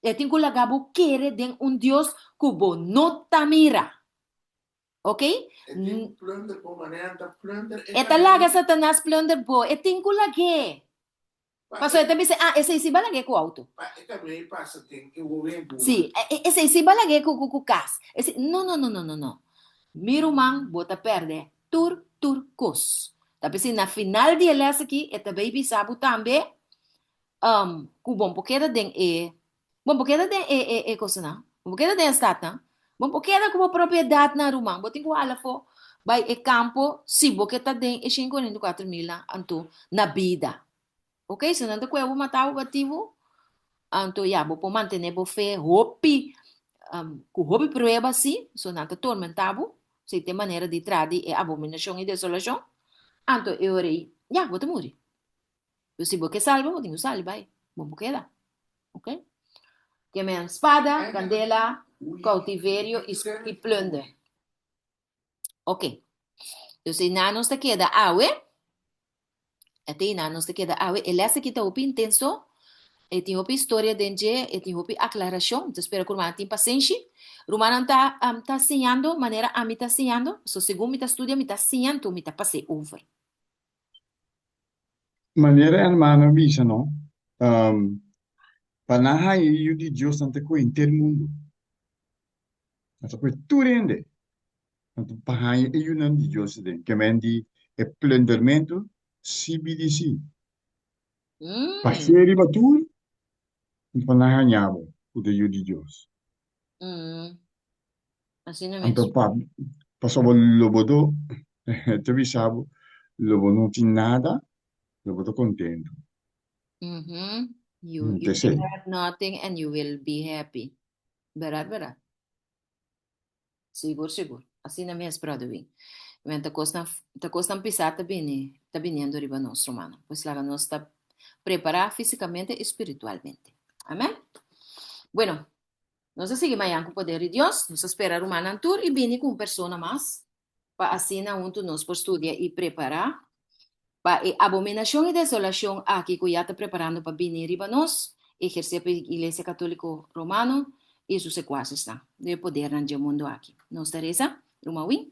e tem que lagabo querer de Deus que bo não tá mira. Ok? Plunder por maneira da plunder. Eta laga Satanás plunder bo. E tinko lagi. Paso eta bise, ese isi balagi ko auto. E também passa tem que o vento. Si, ese isi balagi ko kas. Ese, no. Miro mang bota perde. Turcos. Tapi si na final di elas aqui, eta baby sabu tambe, ku bom pokeda den cosa na. Bom pokeda den stat na. Bom, porque era como propriedade na Rumang, botin ko ala fo, by e campo, si bo kita den e 54,000 anto na vida. Ok, so nanda ko eu matao bativo, anto ya bo po mantener bo fe hopi, ku hopi prueba si, so nanda tormentabo, se tem maneira de tradi e abominação e desolação, anto eu rei, ya, bote muri. Eu si bo que salva, botin ko salva, bom porque ok? Que me espada, candela, cautiverio y plunder. Ok. Entonces, nanos te queda awe. Nanos te queda awe. El hace que te opi intenso. Tem opi história dentro. Tem opi aclaração. Então, espero que o Romano tenha paciência. O Romano está ensinando, maneira a mim está ensinando. So, segundo me está estudando, me está ensinando, me está passando over. Maneira hermana bisa, no? Panahay iyo di Diyos nante ko inter mundo. Nante ko turende. Nante pahay iyo nan di Diyos din. Kemendi e plundermento CBDC. Paseri batul. Panahay nyabo. Uda iyo di Diyos. Assim não Anto mesmo. pasobo lobodo. Tabi sabo. Lobo não tem nada. Lobodo contento. You Te can sei. have nothing and you will be happy. Berat. Seguro. Assim na minha produção. Mas tá costando pisar tá viniendo riba nosso, mano. Pois lá nós está preparar fisicamente e espiritualmente. Amém? Bueno, nós seguimos amanhã com o poder de Deus. Nós esperamos uma antur e vini com pessoa mais para assim junto nós por estudar e preparar para a abominação e desolação aqui que já está preparando para vir riba nós, exercer a Igreja Católica Romana Isso se quase está. De poder no mundo aqui. Nós, Teresa? Rumawi?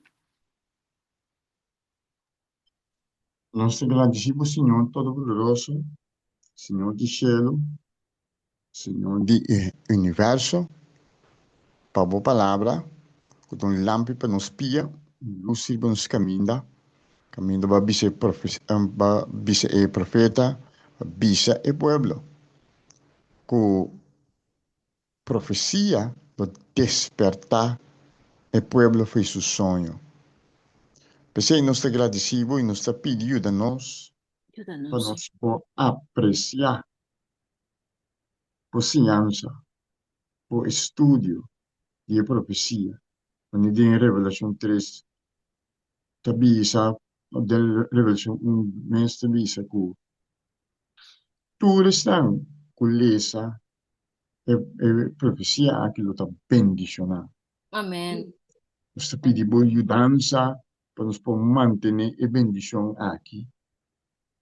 Nós te agradecemos, Senhor Todo-Poderoso, Senhor do céu, Senhor do universo, para a boa palavra, com um lampe para nos pia, luz para nos caminhar, caminhar para ser profeta, para ser pueblo, com profecia, para despertar o pueblo fez seu sonho. Pensei, nós te agradecemos e nós te pedimos de nós, para Ajuda-nos. nós apreciar por ciência, por estudo de profecia. Quando tem Revelação 3, tabisa, da Revelação 1, mês tabisa que tudo está com lesa e profecia aquilo está bendicionado. Amém. Nós te pedimos ajudança para nos manter a bendição aqui,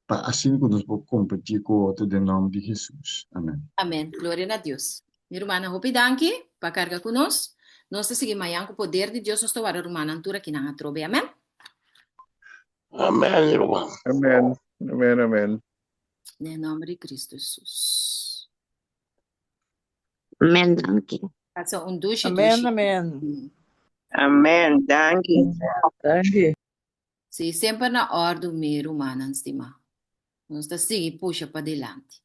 para assim que nós podemos competir com o outro em nome de Jesus. Amém. Amém. Glória a Deus. Minha irmã, hopi danke, para carregar conosco. Nós te seguimos amanhã com o poder de Deus, nós te vamos arrumar na altura que não atrobe. Amém? Amém, irmão. Amen. Amen. Amen. Em nome de Cristo Jesus. Amen, danke. Faça duche. Amen, amen. Amen, danke. Danke. Sim, sempre na ordem, minha irmã, estima. Nós te seguimos, puxa para adelante.